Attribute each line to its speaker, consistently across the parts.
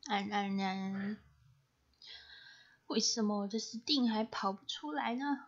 Speaker 1: 安，为什么我的 Steam 还跑不出来呢？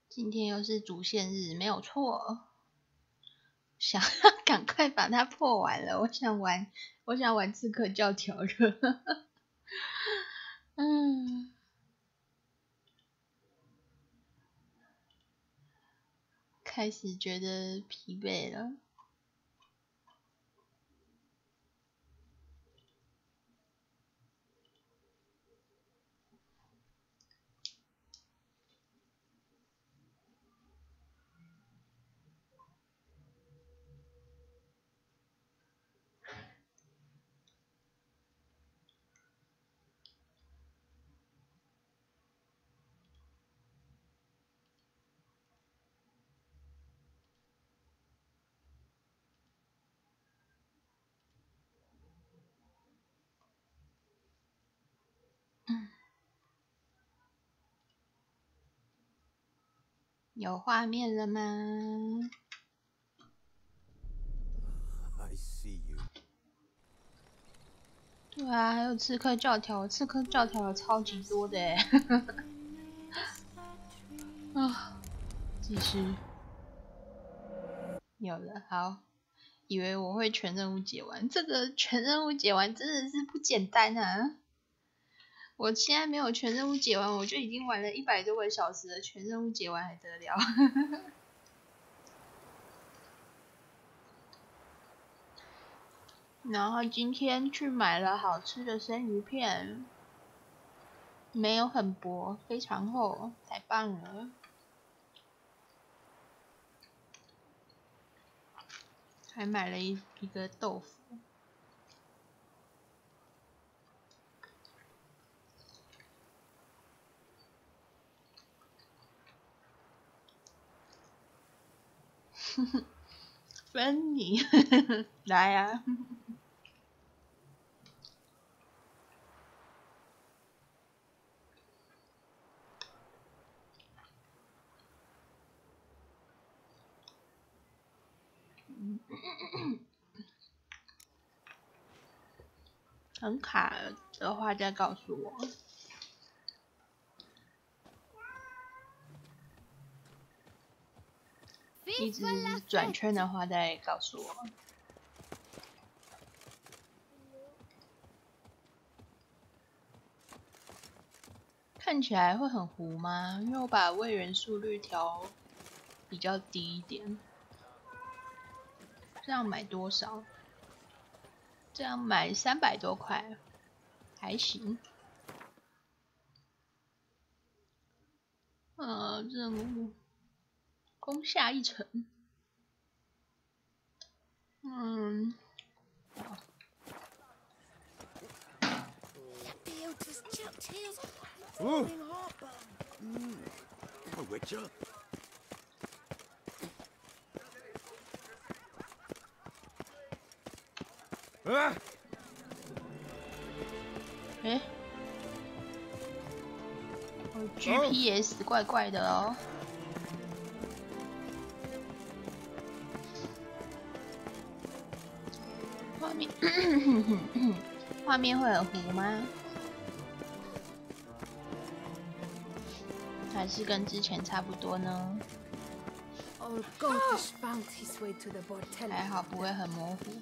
Speaker 1: 今天又是主线日，没有错。想赶快把它破完了，我想玩刺客教条了。开始觉得疲惫了。有画面了吗？对啊，还有刺客教条，刺客教条有超级多的耶。啊，继续。有了，好。以为我会全任务解完，这个全任务解完真的是不简单啊！我现在没有全任务解完，我就已经玩了100多个小时了，全任务解完还得了？然后今天去买了好吃的生鱼片，没有很薄，非常厚，太棒了！还买了一个豆腐。分你来啊！很卡的话再告诉我。一直转圈的话再告诉我。看起来会很糊吗？因为我把位元速率调比较低一点。这样买多少？这样买300多块，还行。任务攻下一城。哎，我 GPS 怪怪的哦。画面会很糊吗？还是跟之前差不多呢？还好不会很模糊。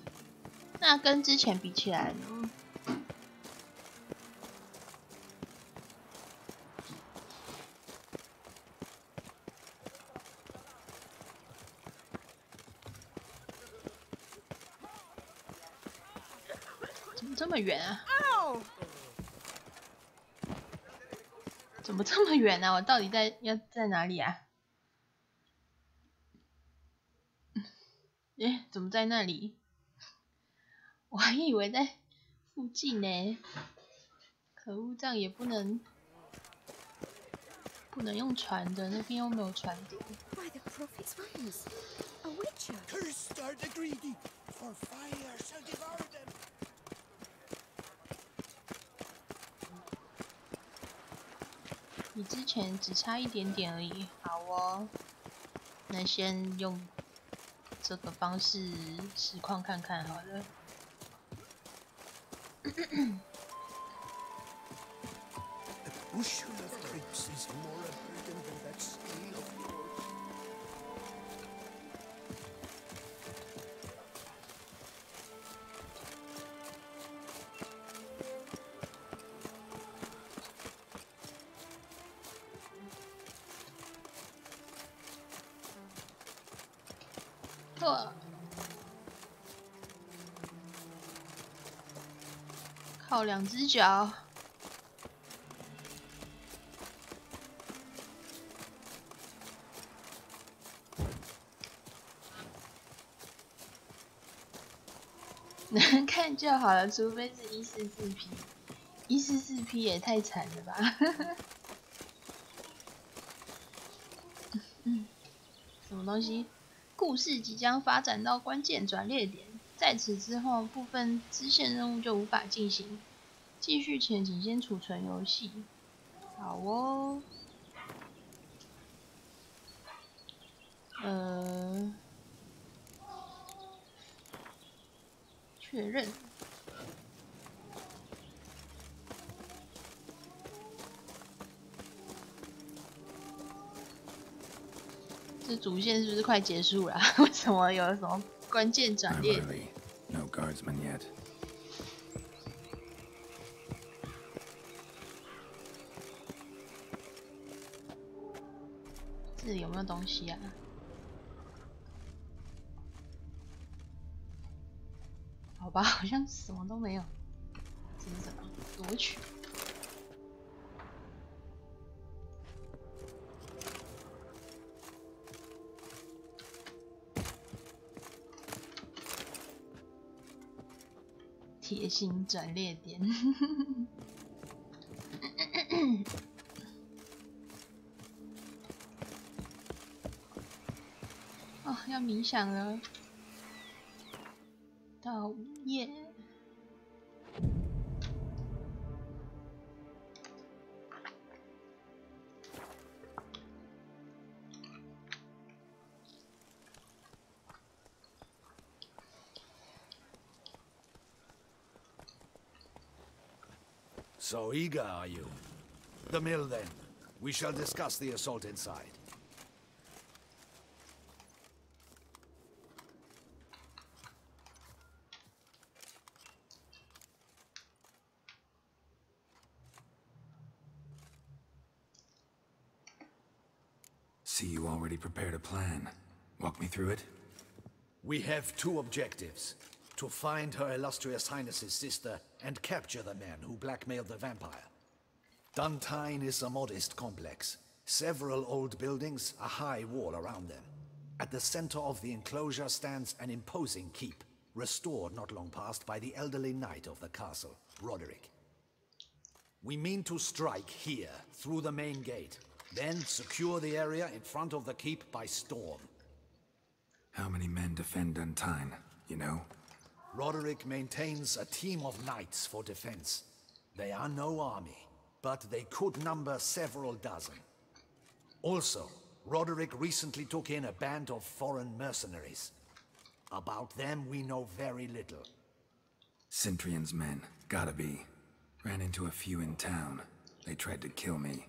Speaker 1: 那跟之前比起来呢？怎么这么远啊？怎么这么远啊？我到底在哪里啊？哎，怎么在那里？我还以为在附近呢。可恶，这样也不能用船的，那边又没有船点。你之前只差一点点而已，好哦。那先用这个方式实况看看好了。靠2只脚。能看就好了，除非是144P，144P 也太惨了吧！什么东西？故事即将发展到关键转捩点，在此之后，部分支线任务就无法进行。继续前，请先储存游戏。好哦。确认。这主线是不是快结束了？为什么有什么关键转捩点？这里有没有东西啊？好吧，好像什么都没有。这是什么？夺取。铁心转捩点。哦，要冥想了。到午夜。
Speaker 2: So eager, are you? The mill, then. We shall discuss the assault inside.
Speaker 3: See, you already prepared a plan. Walk me through it?
Speaker 2: We have 2 objectives. To find Her Illustrious Highness's sister and capture the man who blackmailed the vampire. Duntine is a modest complex. Several old buildings, a high wall around them. At the center of the enclosure stands an imposing keep, restored not long past by the elderly knight of the castle, Roderick. We mean to strike here, through the main gate. Then secure the area in front of the keep by storm.
Speaker 3: How many men defend Duntine, you know?
Speaker 2: Roderick maintains a team of knights for defense. They are no army, but they could number several dozen. Also, Roderick recently took in a band of foreign mercenaries. About them we know very little.
Speaker 3: Centrion's men, gotta be. Ran into a few in town. They tried to kill me.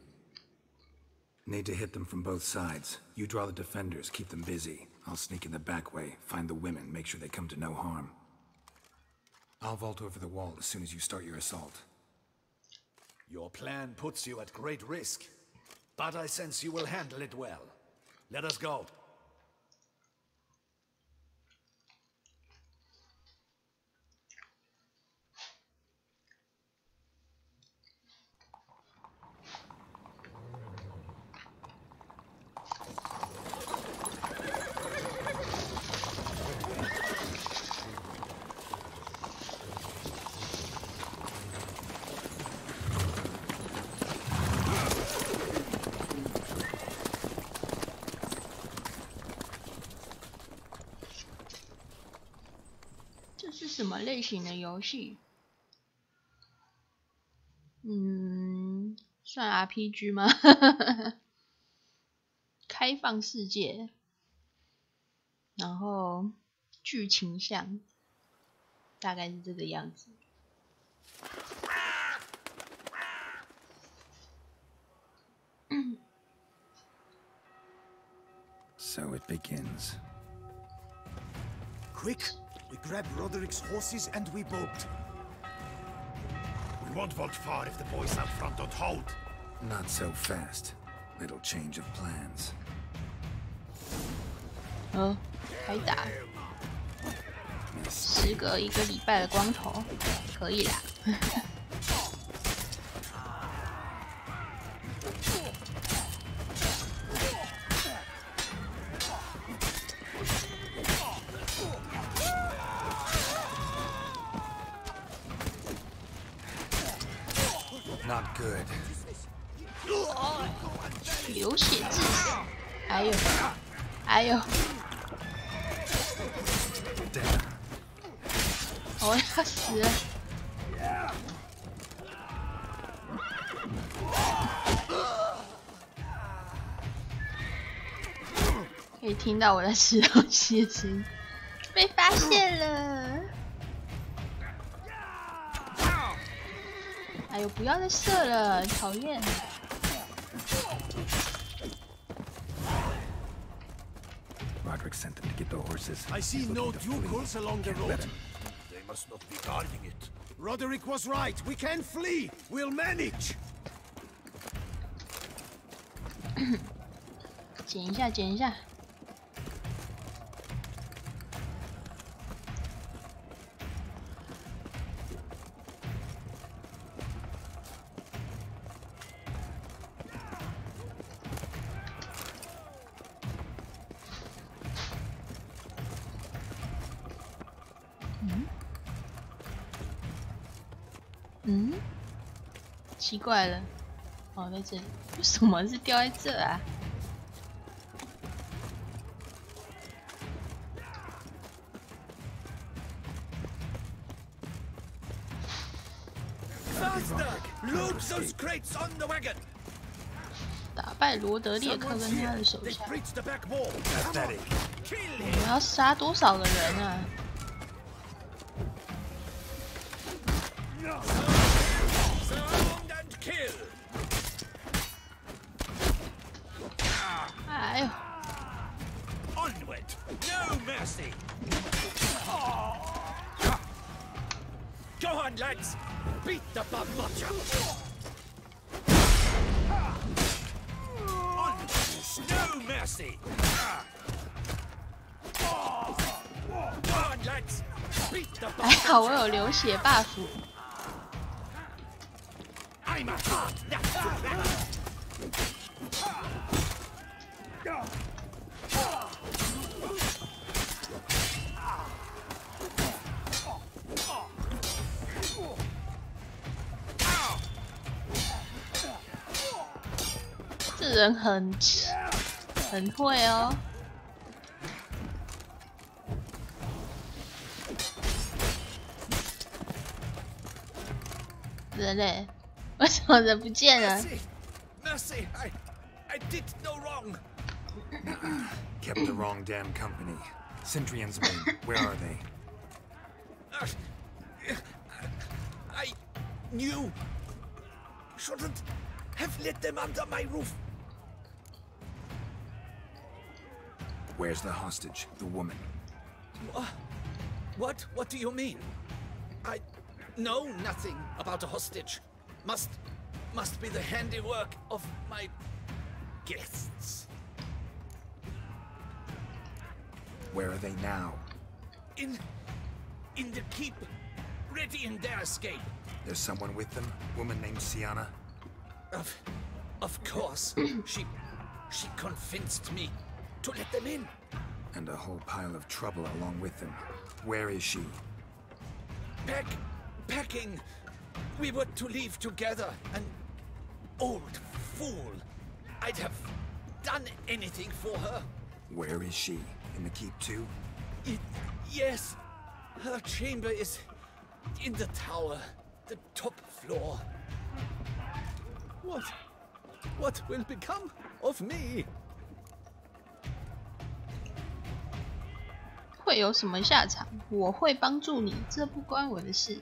Speaker 3: Need to hit them from both sides. You draw the defenders, keep them busy. I'll sneak in the back way, find the women, make sure they come to no harm. I'll vault over the wall as soon as you start your assault.
Speaker 2: Your plan puts you at great risk, but I sense you will handle it well. Let us go.
Speaker 1: 是什么类型的游戏？算 RPG 吗？开放世界，然后剧情向，大概是这个样子。
Speaker 3: So it begins.
Speaker 4: Quick! We grab Roderick's horses and we bolt. We won't vault far if the boys out front don't hold.
Speaker 3: Not so fast. Little change of plans.
Speaker 1: 开打。时隔1个礼拜的光头，可以啦。
Speaker 3: Not good.
Speaker 1: 流血致死，哎呦，哎呦，我要死了！可以听到我在吃东西的声音，被发现了！哎呦，不要再射了，讨厌！
Speaker 3: Roderick sent them to get the horses.
Speaker 4: I see no Ducals along the road. They must not be guarding it. Roderick was right. We can flee. We'll manage.
Speaker 1: 捡一下，捡一下。奇怪了，哦，在这里，为什么是掉在这啊？打败罗德列克跟他的手下。我们要杀多少个人啊？ 哎呦
Speaker 4: Onward, no mercy. Go on, lads. Beat the butcher. Onward, no mercy. Go on, lads. Beat the butcher.
Speaker 1: 还好我有流血 buff。
Speaker 4: I'm a heart that's too bad.
Speaker 1: 哎这人很会哦。人嘞？为什么人不见了？
Speaker 2: Mercy, I did no wrong.
Speaker 3: Kept the wrong damn company. Centrion's men, where are they?
Speaker 2: I knew. Shouldn't have let them under my roof.
Speaker 3: Where's the hostage, the woman?
Speaker 2: What? What do you mean? I know nothing about a hostage. Must be the handiwork of my guests.
Speaker 3: Where are they now?
Speaker 2: In the keep, ready in their escape.
Speaker 3: There's someone with them? Woman named Sienna?
Speaker 2: Of course. She convinced me to let them in.
Speaker 3: And a whole pile of trouble along with them. Where is she?
Speaker 2: Packing. We were to leave together. An old fool. I'd have done anything for her.
Speaker 3: Where is she? In the keep too?
Speaker 2: Yes. Her chamber is in the tower. The top floor. What will become of me?
Speaker 1: 会有什么下场？我会帮助你，这不关我的事。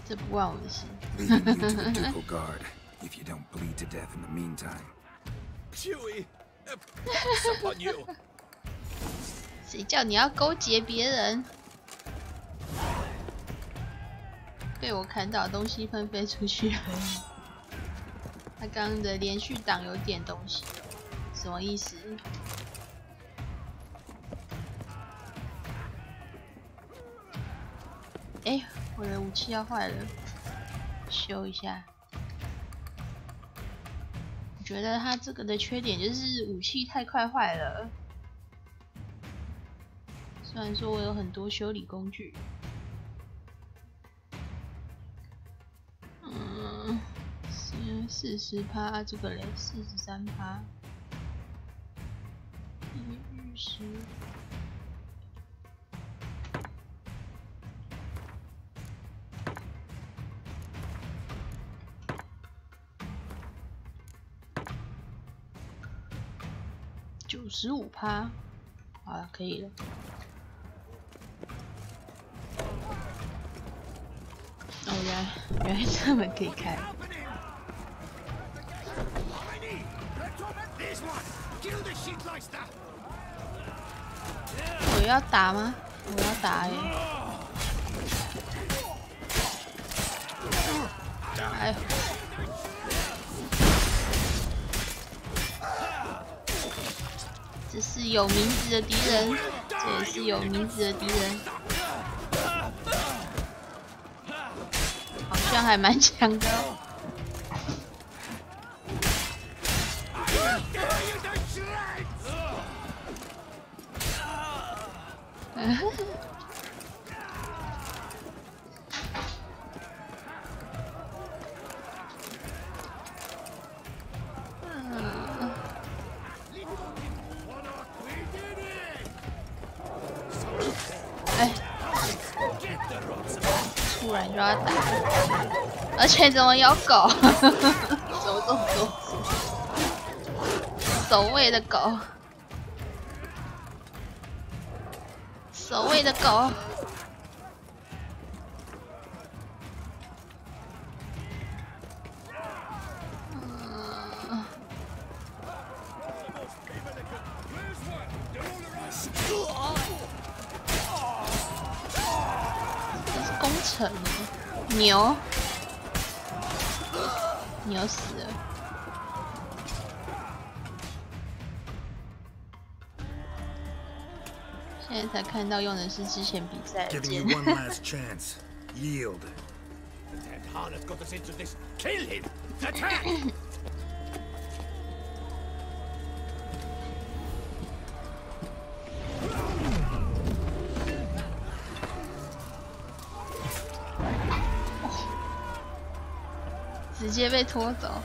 Speaker 1: 这不关我的事。
Speaker 3: Leaving you to the ducal guard, if you don't bleed to death in the meantime.
Speaker 2: Chewie, pox upon you.
Speaker 1: 谁叫你要勾结别人？被我砍倒的东西喷飞出去了。他刚刚的连续挡有点东西，什么意思？哎，我的武器要坏了，修一下。我觉得他这个的缺点就是武器太快坏了。虽然说我有很多修理工具。 40%，这个嘞43%，预10。95%，好了，可以了。哦，原来这门可以开。 我要打吗？我要打耶！哎，这是有名字的敌人，这也是有名字的敌人，好像还蛮强的哦。 哎，突然就要打，而且怎么有狗？怎么这么多？守卫的狗。 守卫的狗，这是攻城牛，牛死了。 现在才看到用的是之前比赛的剑。
Speaker 3: Giving you one last chance. Yield.
Speaker 4: That harlot got us into this. Kill him! Attack!
Speaker 1: 直接被拖走。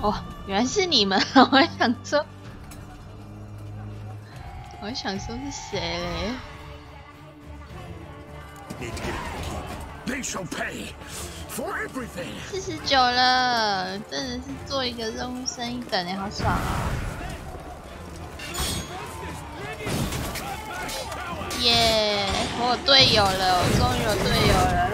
Speaker 1: 哦，原来是你们！我还想说是谁嘞
Speaker 4: ？They shall pay for everything.
Speaker 1: 49了，真的是做一个任务升一等耶，好爽啊！耶，我有队友了，我终于有队友了。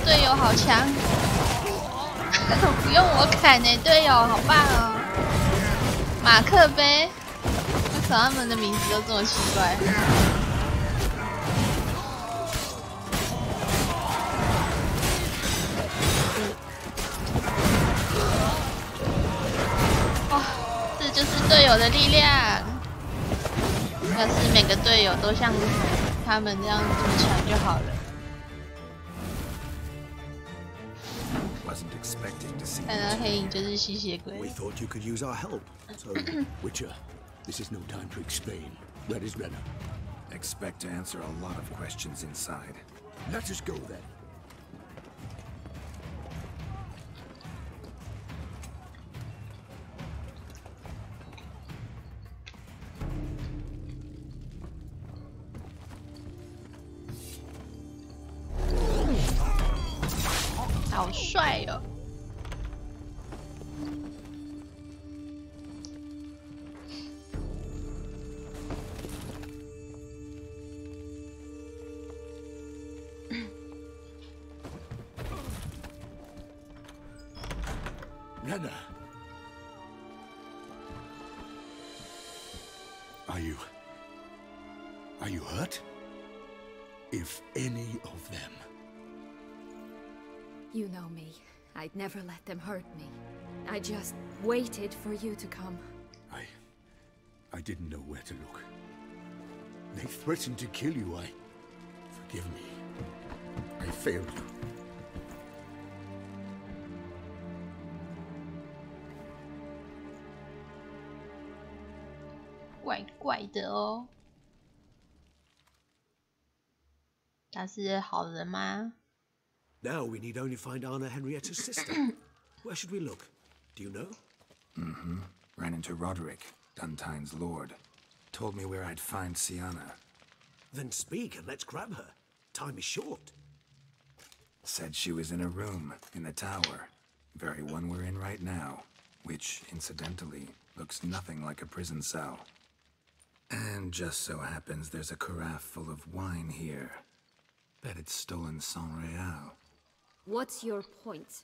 Speaker 1: 队友好强，不用我砍欸，队友好棒哦！马克杯，为什么他们的名字都这么奇怪？哇，这就是队友的力量！要是每个队友都像他们这样这么强就好了。看到黑影就是吸血鬼。
Speaker 4: We thought you could use our help. So, Witcher, this is no time to explain. Where is Renner?
Speaker 3: Expect to answer a lot of questions inside.
Speaker 4: Let us go then.
Speaker 1: Oh, 好帅哦！
Speaker 4: Renner. Are you hurt? If any of them.
Speaker 5: You know me. I'd never let them hurt me. I just waited for you to come.
Speaker 4: I didn't know where to look. They threatened to kill you. Forgive me. I failed you.
Speaker 1: 怪怪的哦，他是好人吗？
Speaker 4: Now we need only find Anna Henrietta's sister. Where should we look? Do you know?
Speaker 3: Ran into Roderick, Duntine's lord. Told me where I'd find Sienna.
Speaker 4: Then speak and let's grab her. Time is short.
Speaker 3: Said she was in a room in the tower. Very one we're in right now. Which, incidentally, looks nothing like a prison cell. And just so happens there's a carafe full of wine here. Bet it's stolen San Real.
Speaker 5: What's your point?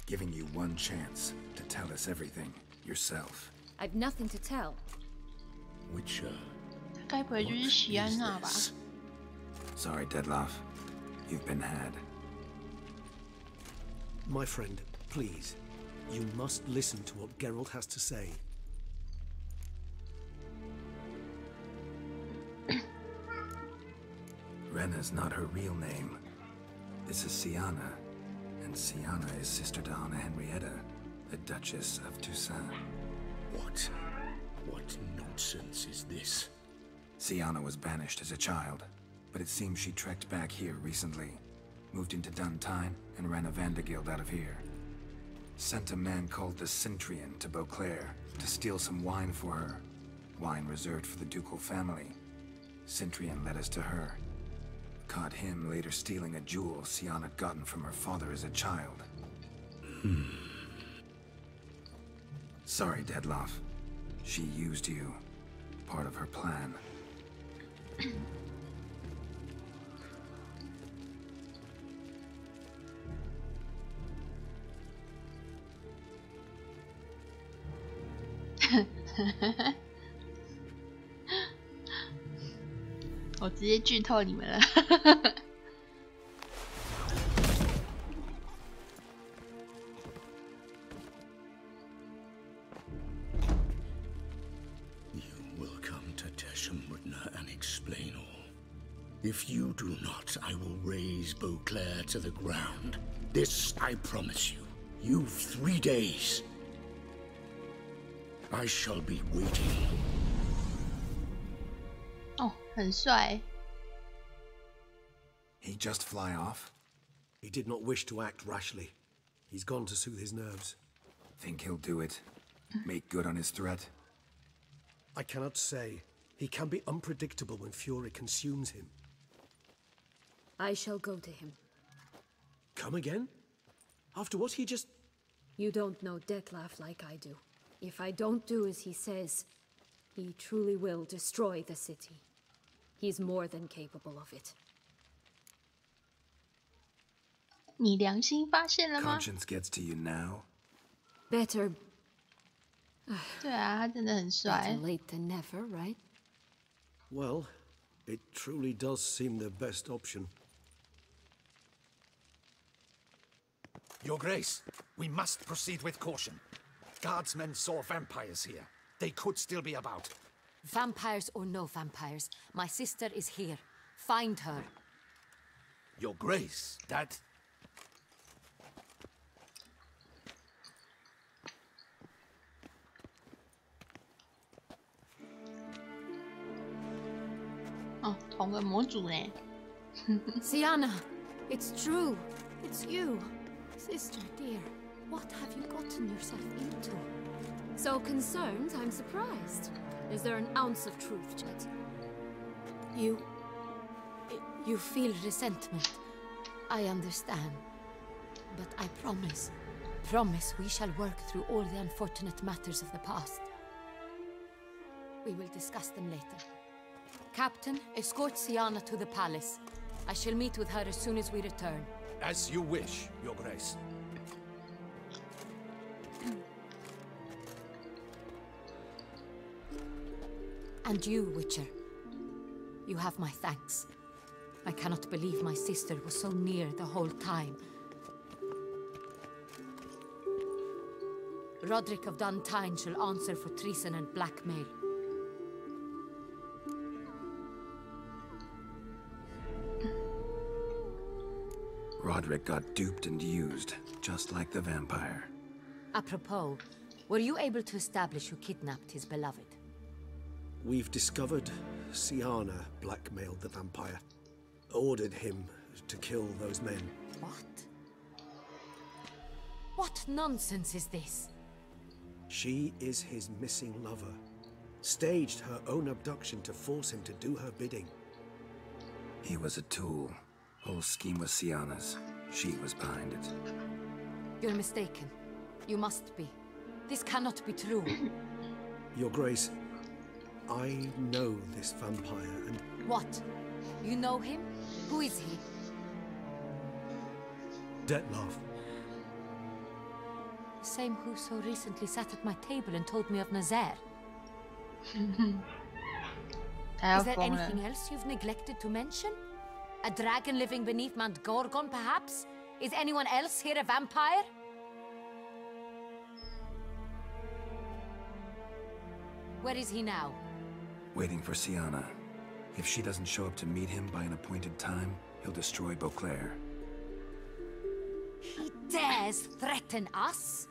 Speaker 3: Giving you one chance to tell us everything yourself.
Speaker 5: I've nothing to tell.
Speaker 4: Which,
Speaker 1: 该不会就是席安娜吧？
Speaker 3: Sorry, Deadloff. You've been had.
Speaker 4: My friend, please. You must listen to what Geralt has to say.
Speaker 3: Rena's not her real name. This is Sienna. And Sienna is sister to Anna Henrietta, the Duchess of Toussaint.
Speaker 4: What nonsense is this?
Speaker 3: Sienna was banished as a child, but it seems she trekked back here recently. Moved into Duntine and ran a Vandergild out of here. Sent a man called the Centurion to Beauclair to steal some wine for her. Wine reserved for the ducal family. Centurion led us to her. Caught him later stealing a jewel Sienna had gotten from her father as a child. Sorry, Deadloff. She used you. Part of her plan.
Speaker 1: 我直接剧透你们了。
Speaker 4: explain all. If you do not, I will raze Beauclair to the ground. This I promise you. You've 3 days. I shall be waiting.
Speaker 1: 哦，很帅。
Speaker 3: He just fly off?
Speaker 6: He did not wish to act rashly. He's gone to soothe his nerves.
Speaker 3: Think he'll do it? Make good on his threat?
Speaker 6: I cannot say. He can be unpredictable when fury consumes him.
Speaker 5: I shall go to him.
Speaker 6: Come again? After what he just...
Speaker 5: You don't know Detlef like I do. If I don't do as he says, he truly will destroy the city. He's more than capable of it.
Speaker 1: 你良心发现了吗？
Speaker 3: Conscience gets to you now?
Speaker 5: Better
Speaker 1: 对啊，他真的很帅
Speaker 5: better。late than never, right?
Speaker 6: Well, it truly does seem the best option.
Speaker 2: Your Grace, we must proceed with caution. Guardsmen saw vampires here. They could still be about.
Speaker 7: Vampires or no vampires, my sister is here. Find her.
Speaker 2: Your Grace, that...
Speaker 1: 哦，同个模组呢。
Speaker 5: Sienna, it's true. It's you. Sister, dear, what have you gotten yourself into? So concerned, I'm surprised. Is there an ounce of truth, Jet?
Speaker 7: You feel resentment. I understand. But I promise we shall work through all the unfortunate matters of the past. We will discuss them later. Captain, escort Sienna to the palace. I shall meet with her as soon as we return.
Speaker 2: As you wish, Your Grace.
Speaker 7: And you, Witcher. You have my thanks. I cannot believe my sister was so near the whole time. Roderick of Duntine shall answer for treason and blackmail.
Speaker 3: Roderick got duped and used, just like the vampire.
Speaker 7: Apropos, were you able to establish who kidnapped his beloved?
Speaker 6: We've discovered Sienna blackmailed the vampire. Ordered him to kill those men.
Speaker 7: What? What nonsense is this?
Speaker 6: She is his missing lover. Staged her own abduction to force him to do her bidding.
Speaker 3: He was a tool. Whole scheme was Sienna's. She was behind it.
Speaker 7: You're mistaken. You must be. This cannot be true.
Speaker 6: Your Grace, I know this vampire and...
Speaker 7: What? You know him? Who is he?
Speaker 6: Detlef.
Speaker 7: The same who so recently sat at my table and told me of Nazaire. Is there anything else you've neglected to mention? A dragon living beneath Mount Gorgon, perhaps? Is anyone else here a vampire? Where is he now?
Speaker 3: Waiting for Sienna. If she doesn't show up to meet him by an appointed time, he'll destroy Beauclair.
Speaker 7: He dares threaten us?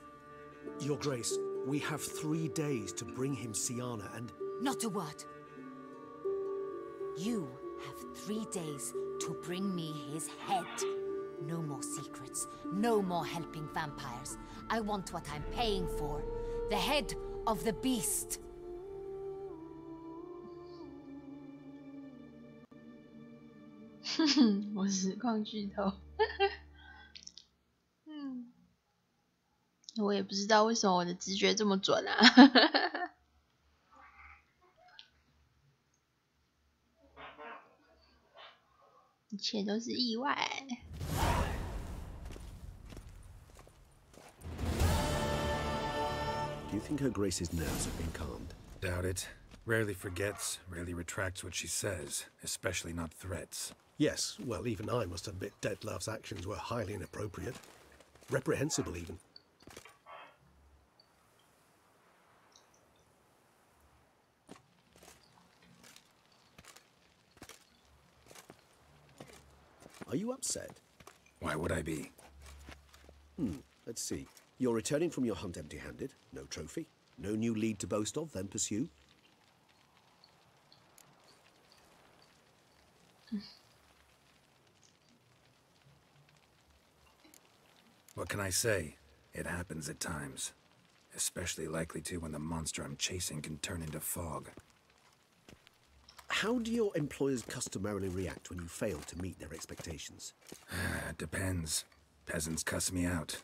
Speaker 6: Your Grace, we have 3 days to bring him Sienna and...
Speaker 7: Not a word. You have 3 days to bring me his head. No more secrets. No more helping vampires. I want what I'm paying for. The head of the beast.
Speaker 1: 我实况剧透。我也不知道为什么我的直觉这么准啊。一切都是意外。
Speaker 6: Do you think Her Grace's nerves have been calmed?
Speaker 3: Doubt it. Rarely forgets, rarely retracts what she says, especially not threats.
Speaker 6: Yes, well, even I must admit Detlef's actions were highly inappropriate. Reprehensible, even. Are you upset?
Speaker 3: Why would I be?
Speaker 6: Let's see. You're returning from your hunt empty-handed. No trophy. No new lead to boast of, then pursue.
Speaker 3: What can I say? It happens at times. Especially likely to when the monster I'm chasing can turn into fog.
Speaker 6: How do your employers customarily react when you fail to meet their expectations?
Speaker 3: It depends. Peasants cuss me out.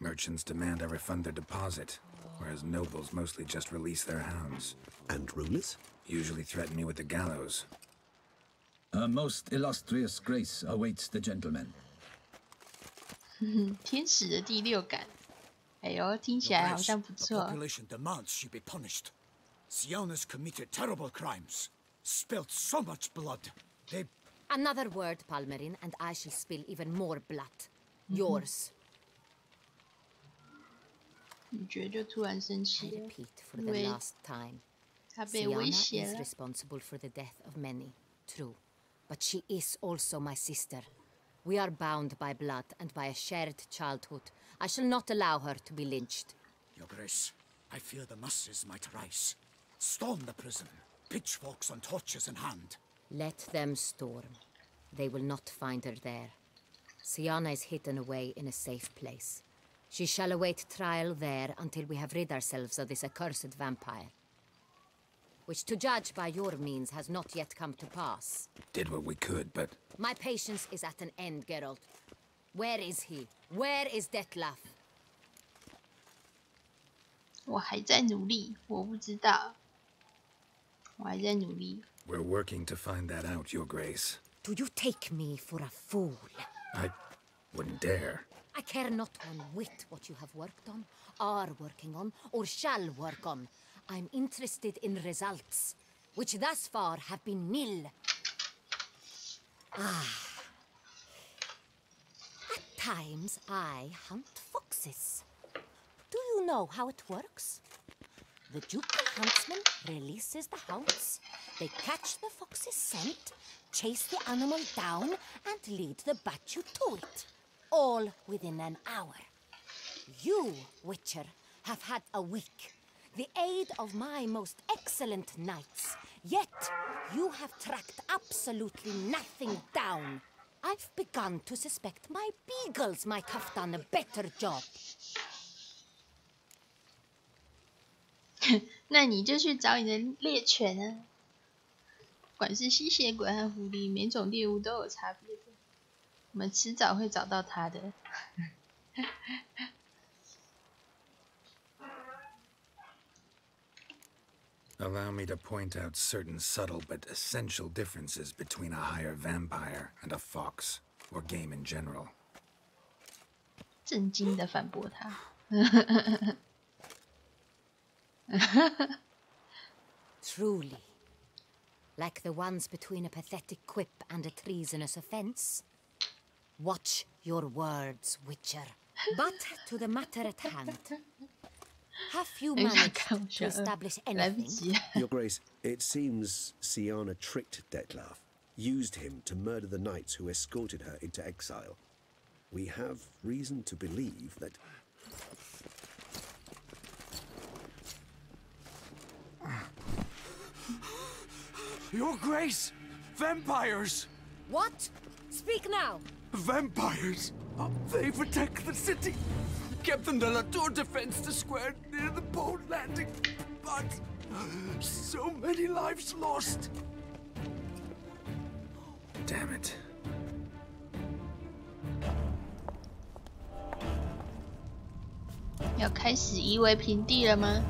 Speaker 3: Merchants demand I refund their deposit, whereas nobles mostly just release their hounds.
Speaker 6: And rulers?
Speaker 3: Usually threaten me with the gallows.
Speaker 2: A most illustrious grace awaits the gentleman.
Speaker 1: 天使的第六感，哎呦，听起来好像不
Speaker 4: The
Speaker 1: 错。
Speaker 4: population demands she be punished. Siana's committed terrible crimes. Spilt so much blood. They...
Speaker 7: Another word, Palmerin, and I shall spill even more blood. Yours.
Speaker 1: 女爵就突然生
Speaker 7: I
Speaker 1: 气了，
Speaker 7: repeat for
Speaker 1: 因
Speaker 7: the
Speaker 1: 为
Speaker 7: last time.
Speaker 1: 她被威
Speaker 7: Siana
Speaker 1: 胁
Speaker 7: is
Speaker 1: 了。
Speaker 7: responsible for the death of many, true. But she is also my sister. We are bound by blood and by a shared childhood. I shall not allow her to be lynched.
Speaker 4: Your Grace, I fear the masses might rise. Storm the prison. Pitchforks and torches in hand.
Speaker 7: Let them storm. They will not find her there. Siana is hidden away in a safe place. She shall await trial there until we have rid ourselves of this accursed vampire. Which, to judge by your means, has not yet come to pass.
Speaker 3: Did what we could, but...
Speaker 7: My patience is at an end, Geralt. Where is he? Where is Detlef?
Speaker 1: 我还在努力，我不知道，我还在努力。
Speaker 3: We're working to find that out, Your Grace.
Speaker 7: Do you take me for a fool?
Speaker 3: I wouldn't dare.
Speaker 7: I care not one whit what you have worked on, are working on, or shall work on. I'm interested in results, which thus far have been nil. At times, I hunt foxes. Do you know how it works? The ducal huntsman releases the hounds. They catch the fox's scent, chase the animal down, and lead the Bachu to it. All within an hour. You, Witcher, have had a week. The aid of my most excellent knights. Yet, you have tracked absolutely nothing down. I've begun to suspect my beagles might have done a better job.
Speaker 1: 那你就去找你的猎犬啊！管是吸血鬼和狐狸，每种猎物都有差别的。我们迟早会找到它的。
Speaker 3: Allow me to point out certain subtle but essential differences between a higher vampire and a fox, or game in general.
Speaker 1: 震惊的反驳他。
Speaker 7: Truly. Like the ones between a pathetic quip and a treasonous offense. Watch your words, Witcher. But to the matter at hand. Have you managed to establish anything?
Speaker 6: Your Grace, it seems Siana tricked Detlef, used him to murder the knights who escorted her into exile. We have reason to believe that...
Speaker 4: Your Grace! Vampires!
Speaker 7: What? Speak now!
Speaker 4: Vampires! They protect the city! Captain de la Tour defends the square near the boat landing, but so many lives lost!
Speaker 3: Damn it.
Speaker 1: 要开始夷为平地了吗？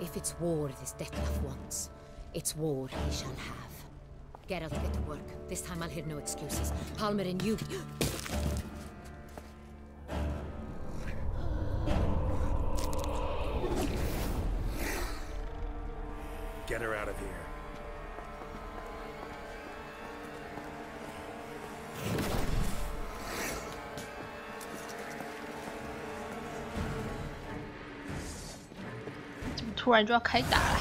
Speaker 7: If it's war this Detlef wants, it's war he shall have. Geralt, get to work. This time I'll hear no excuses. Palmerin, you...
Speaker 3: Get her out of here.
Speaker 1: 突然就要开打了。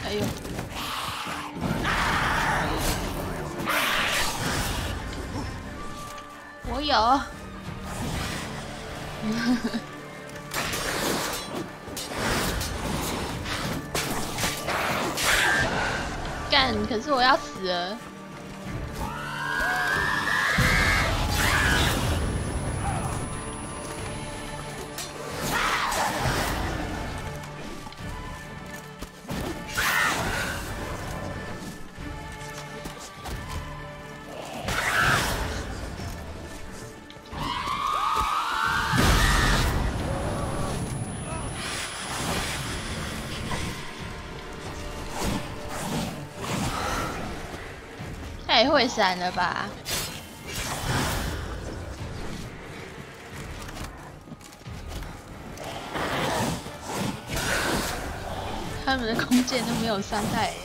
Speaker 1: 哎呦！我有。干！可是我要死了。太会闪了吧！他们的弓箭都没有伤害耶。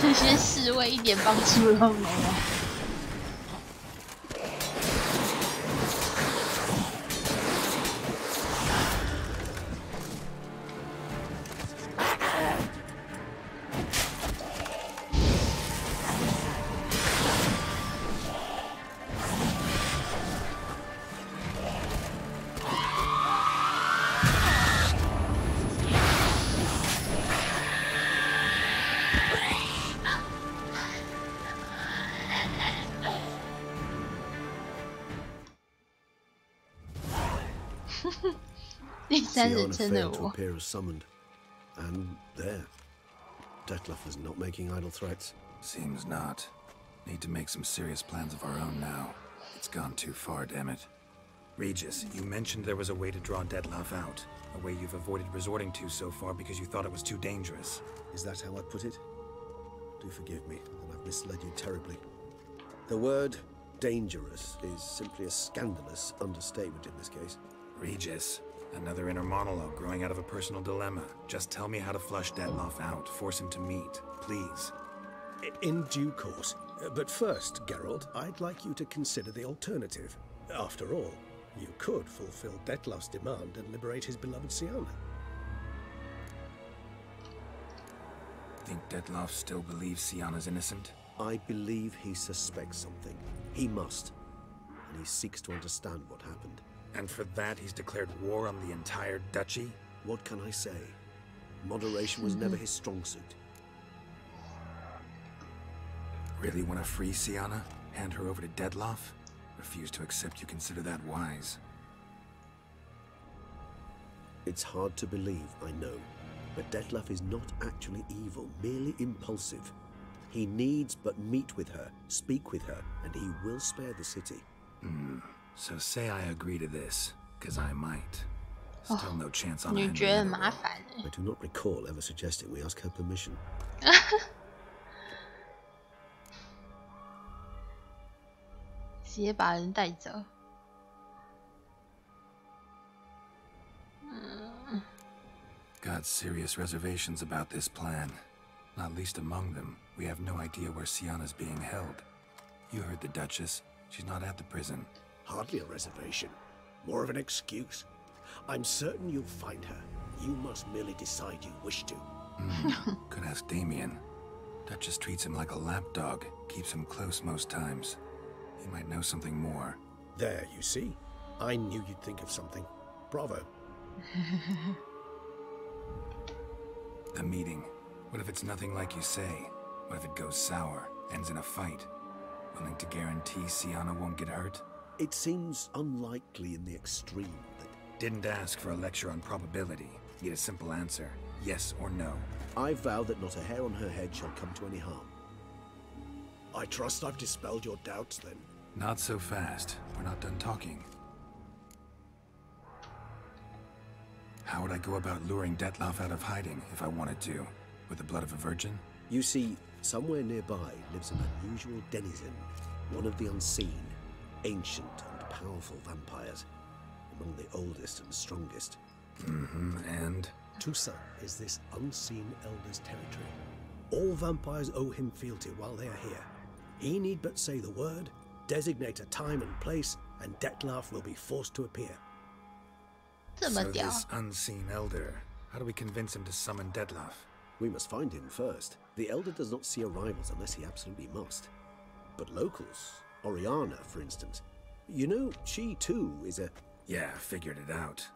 Speaker 1: 这些侍卫一点帮助都没有。第三人称的我。
Speaker 6: And there. Detlef is not making idle threats.
Speaker 3: Seems not. Need to make some serious plans of our own now. It's gone too far, damn it. Regis, you mentioned there was a way to draw Detlef out. A way you've avoided resorting to so far because you thought it was too dangerous.
Speaker 6: Is that how I put it? Do forgive me, and I've misled you terribly. The word dangerous is simply a scandalous understatement in this case.
Speaker 3: Regis, another inner monologue growing out of a personal dilemma. Just tell me how to flush Detlef out, force him to meet, please.
Speaker 6: In due course. But first, Geralt, I'd like you to consider the alternative. After all, you could fulfill Detlef's demand and liberate his beloved Siana.
Speaker 3: Think Detlef still believes Siana's innocent?
Speaker 6: I believe he suspects something. He must. And he seeks to understand what happened.
Speaker 3: And for that, he's declared war on the entire duchy?
Speaker 6: What can I say? Moderation was never his strong suit.
Speaker 3: Really want to free Siana? Hand her over to Detlef? Refuse to accept you consider that wise.
Speaker 6: It's hard to believe, I know. But Detlef is not actually evil, merely impulsive. He needs but meet with her, speak with her, and he will spare the city.
Speaker 3: So say I agree to this, because I might. Still no chance on
Speaker 1: 你觉得很麻烦
Speaker 6: I do not recall ever suggesting we ask her permission.
Speaker 1: 直接把人带走。
Speaker 3: Got serious reservations about this plan. Not least among them, we have no idea where Siana's being held. You heard the Duchess. She's not at the prison.
Speaker 6: Hardly a reservation. More of an excuse. I'm certain you'll find her. You must merely decide you wish to.
Speaker 3: Could ask Damien. Duchess treats him like a lapdog. Keeps him close most times. He might know something more.
Speaker 6: There, you see? I knew you'd think of something. Bravo.
Speaker 3: The meeting. What if it's nothing like you say? What if it goes sour, ends in a fight? Willing to guarantee Sienna won't get hurt?
Speaker 6: It seems unlikely in the extreme that...
Speaker 3: Didn't ask for a lecture on probability. Need a simple answer. Yes or no.
Speaker 6: I vow that not a hair on her head shall come to any harm.
Speaker 8: I trust I've dispelled your doubts, then.
Speaker 3: Not so fast. We're not done talking. How would I go about luring Detloff out of hiding if I wanted to? With the blood of a virgin?
Speaker 6: You see, somewhere nearby lives an unusual denizen, one of the unseen, ancient and powerful vampires, among the oldest and strongest.
Speaker 3: And?
Speaker 8: Tusa is this unseen elder's territory. All vampires owe him fealty while they are here. He need but say the word, designate a time and place, and Detloff will be forced to appear.
Speaker 3: So this unseen elder, how do we convince him to summon Detloff?
Speaker 6: We must find him first. The elder does not see arrivals unless he absolutely must. But locals, Oriana, for instance, you know, she too is a...
Speaker 3: Yeah, figured it out.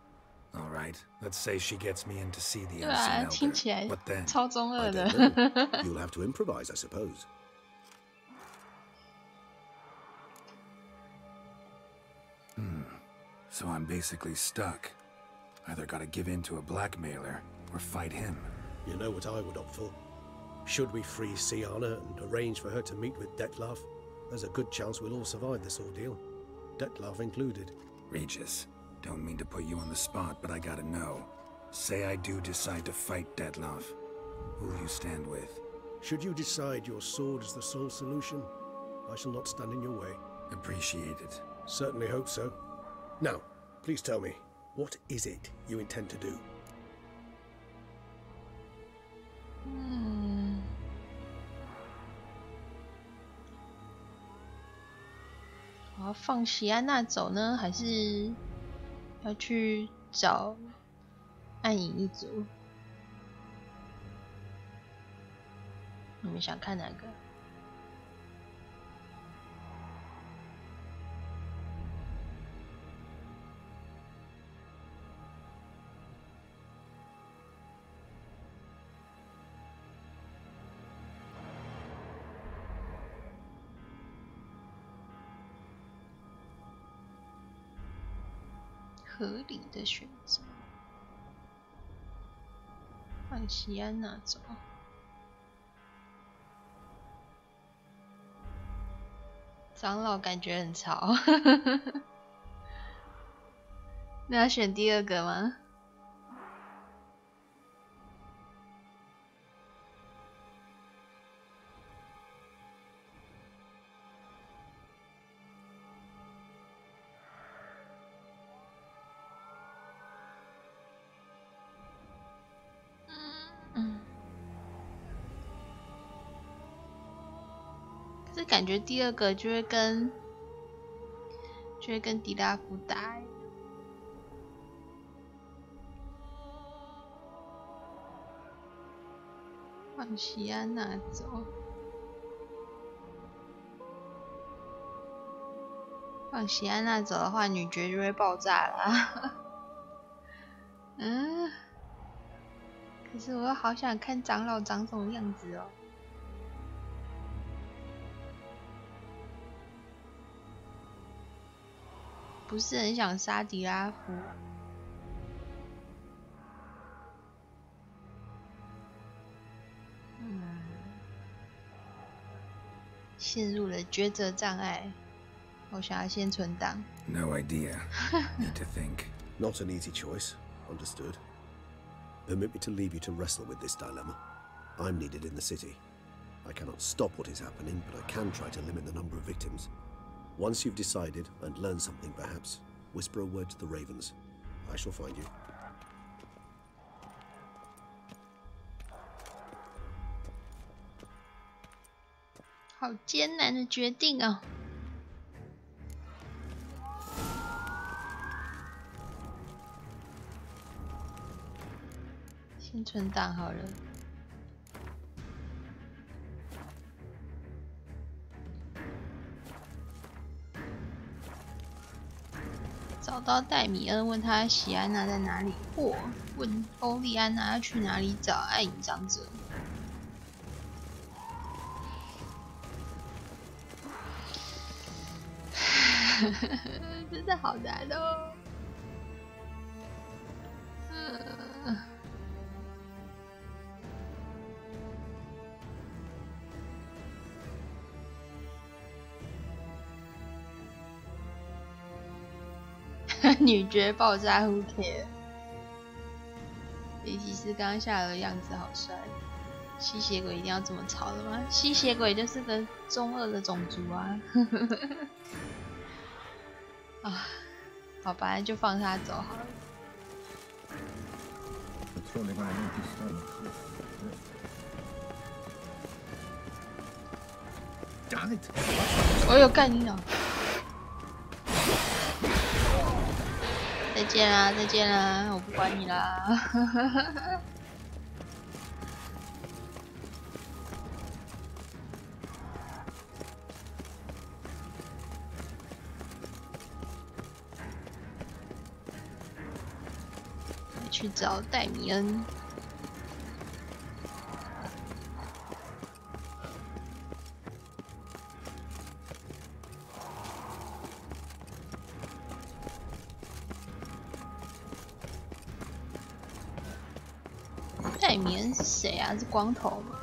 Speaker 3: All right, let's say she gets me in to see the unseen elder. What then?
Speaker 6: I don't know. You'll have to improvise, I suppose.
Speaker 3: So I'm basically stuck. Either gotta give in to a blackmailer, or fight him.
Speaker 8: You know what I would opt for? Should we free Sienna and arrange for her to meet with Detloff, there's a good chance we'll all survive this ordeal. Detloff included.
Speaker 3: Regis, don't mean to put you on the spot, but I gotta know. Say I do decide to fight Detloff. Who'll you stand with?
Speaker 8: Should you decide your sword is the sole solution, I shall not stand in your way.
Speaker 3: Appreciate it.
Speaker 8: Certainly hope so. Now, please tell me, what is it you intend to do?
Speaker 1: 我要放席安娜走呢，还是要去找暗影一族？你们想看哪个？合理的选择，放席安娜走。长老感觉很吵，那要选第二个吗？可是感觉第二个就会跟迪拉夫打欸。放席安娜走，放席安娜走的话，女爵就会爆炸啦。可是我好想看长老长什么样子哦。不是很想杀迪拉夫。陷入了抉择障碍。我想要先存档。
Speaker 3: No idea. Need to think.
Speaker 6: Not an easy choice. Understood. Permit me to leave you to wrestle with this dilemma. I'm needed in the city. I cannot stop what is happening, but I can try to limit the number of victims. Once you've decided and learned something, perhaps, whisper a word to the ravens. I shall find you.
Speaker 1: 好艰难的决定哦。先存档好了。找到戴米恩，问他席安娜在哪里，或问欧莉安娜要去哪里找暗影长者。真的好难哦。女爵爆炸 ，Who care？ 雷吉斯刚刚下楼的样子好帅。吸血鬼一定要这么吵的吗？吸血鬼就是个中二的种族啊！啊，好吧，就放他走好了。我有干你了！再见啦，再见啦，我不管你啦。去找戴米恩。戴米恩是谁啊？是光头吗？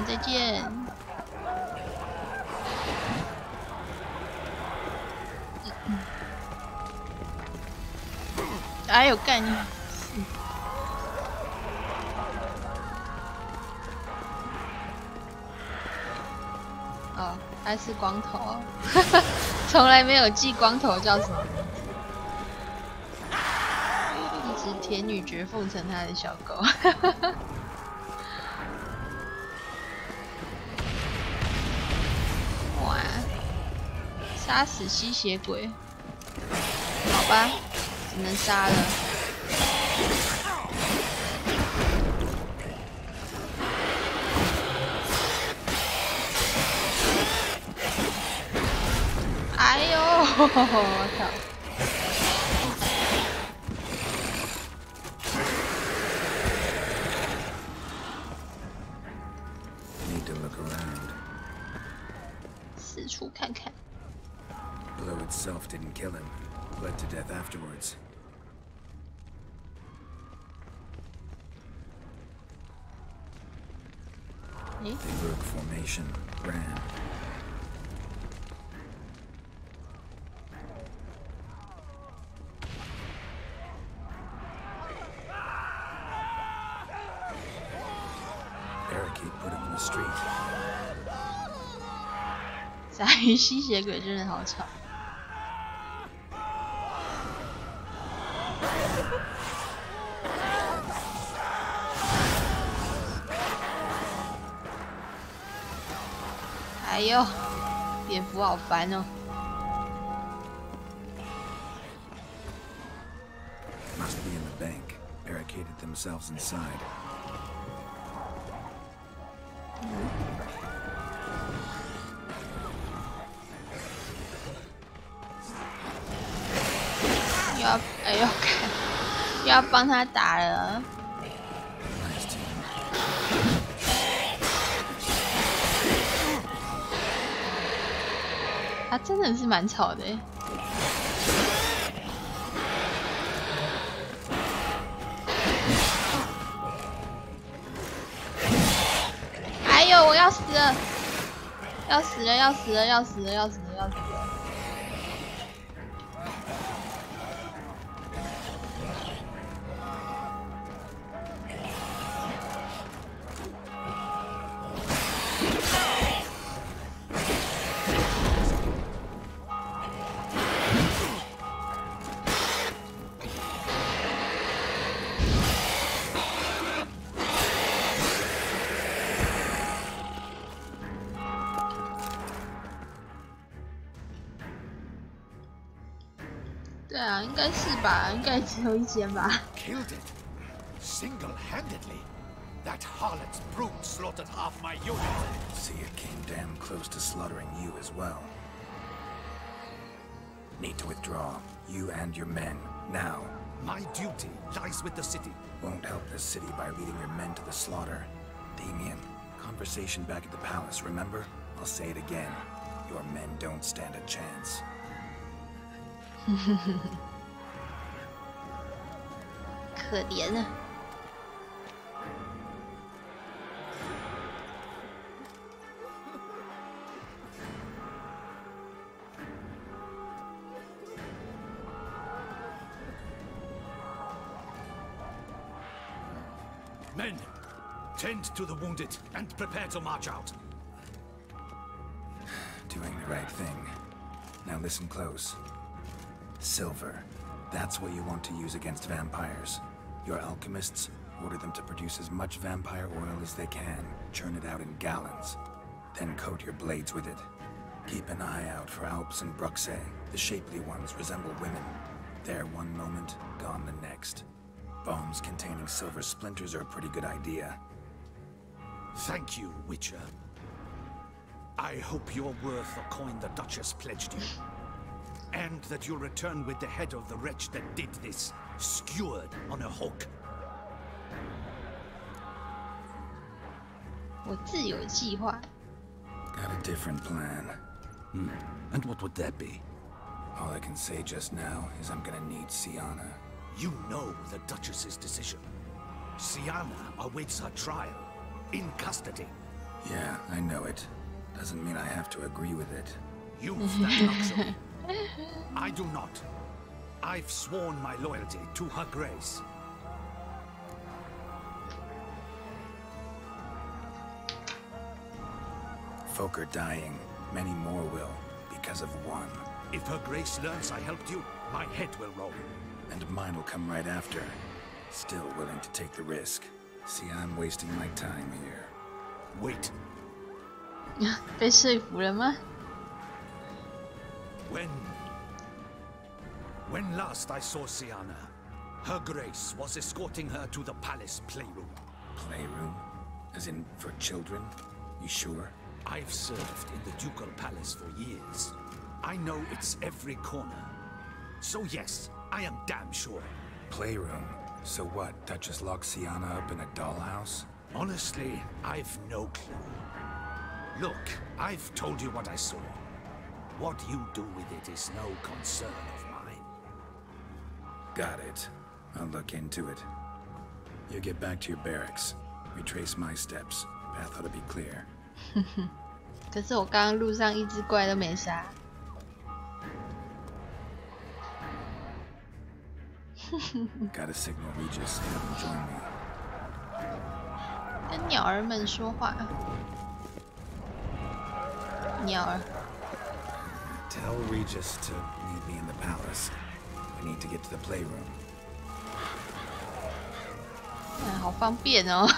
Speaker 1: 再见。哎呦，干你！哦，他是光头，从来没有记光头叫什么名字。一直铁女爵奉承他的小狗。哇！杀死吸血鬼，好吧，只能杀了。哎呦，我操！ 四处看看。
Speaker 3: Blow itself didn't kill him. Bled to death afterwards. They broke formation, ran. Barricade put up in the street.
Speaker 1: 鲨鱼吸血鬼真的好吵。哎呦，蝙蝠好烦哦。
Speaker 3: Must be in the bank. Barricaded themselves inside. 哎呦，又要帮他打了。他真的是蛮吵的。哎呦，我要死了！要死了！要死了！要死了！要死了！要死了！ 对啊，应该是吧，应该只有一间吧。
Speaker 2: Killed it single-handedly. That harlot's brute slaughtered half my unit.
Speaker 3: See, it came damn close to slaughtering you as well. Need to withdraw. You and your men, now.
Speaker 2: My duty lies with the city.
Speaker 3: Won't help the city by leading your men to the slaughter. Damien, conversation back at the palace, remember? I'll say it again. Your men don't stand a chance.
Speaker 1: 可怜啊！Men,
Speaker 2: tend to the wounded and prepare to march out.
Speaker 3: Doing the right thing. Now listen close. Silver. That's what you want to use against vampires. Your alchemists, order them to produce as much vampire oil as they can. Churn it out in gallons. Then coat your blades with it. Keep an eye out for Alps and Bruxae. The shapely ones resemble women. There one moment, gone the next. Bombs containing silver splinters are a pretty good idea.
Speaker 2: Thank you, Witcher. I hope you're worth the coin the Duchess pledged you. And that you'll return with the head of the wretch that did this, skewered on a hook.
Speaker 1: 我自有计划。
Speaker 3: Got a different plan.
Speaker 2: And what would that be?
Speaker 3: All I can say just now is I'm gonna need Siana.
Speaker 2: You know the Duchess's decision. Siana awaits her trial, in custody.
Speaker 3: Yeah, I know it. Doesn't mean I have to agree with it.
Speaker 2: You've that luxury. I do not. I've sworn my loyalty to her grace.
Speaker 3: Folk are dying. Many more will, because of one.
Speaker 2: If her grace learns I helped you, my head will roll.
Speaker 3: And mine will come right after. Still willing to take the risk. See, I'm wasting my time here.
Speaker 2: Wait.
Speaker 1: 被说服了吗？
Speaker 2: When last I saw Siana, her grace was escorting her to the palace playroom.
Speaker 3: Playroom? As in, for children? You sure?
Speaker 2: I've served in the ducal palace for years. I know it's every corner. So yes, I am damn sure.
Speaker 3: Playroom? So what, Duchess locked Siana up in a dollhouse?
Speaker 2: Honestly, I've no clue. Look, I've told you what I saw. What you do with it is no concern of mine.
Speaker 3: Got it. I'll look into it. You get back to your barracks. Retrace my steps. Path ought to be clear.
Speaker 1: 可是我刚刚路上一只怪都没杀。
Speaker 3: Gotta signal Regis to have him join me.
Speaker 1: 跟鸟儿们说话。鸟儿。
Speaker 3: Tell Regis to meet me in the palace. I need to get to the playroom.
Speaker 1: 好方便哦。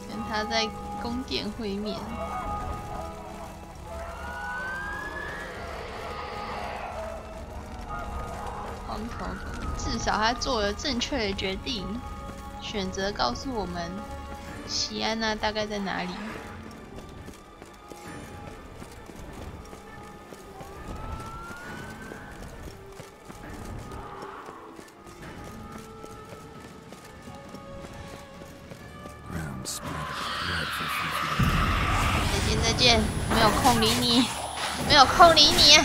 Speaker 1: 跟他在宫殿会面。光头狗，至少他做了正确的决定，选择告诉我们西安娜大概在哪里。 再见，没有空理你，没有空理你。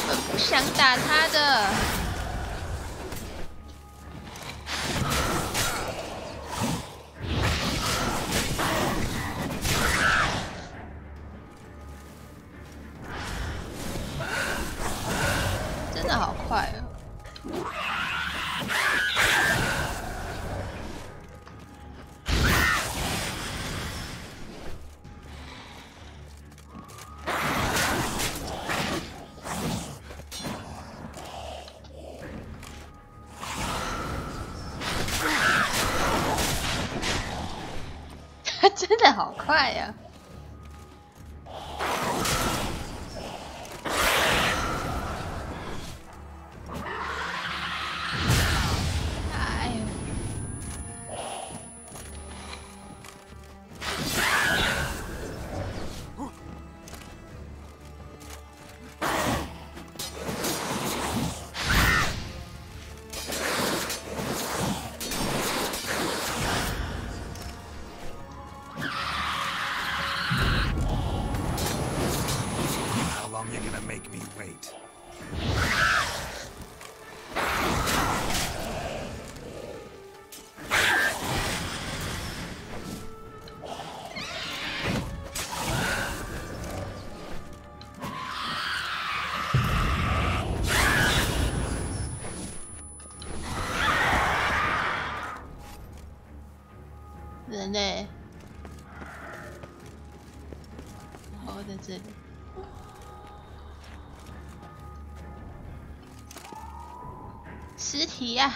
Speaker 1: 我不想打他的。真的好快哦。 真的好快呀！
Speaker 3: How long you gonna make me wait?
Speaker 1: 人类，哦，在这里。尸体呀、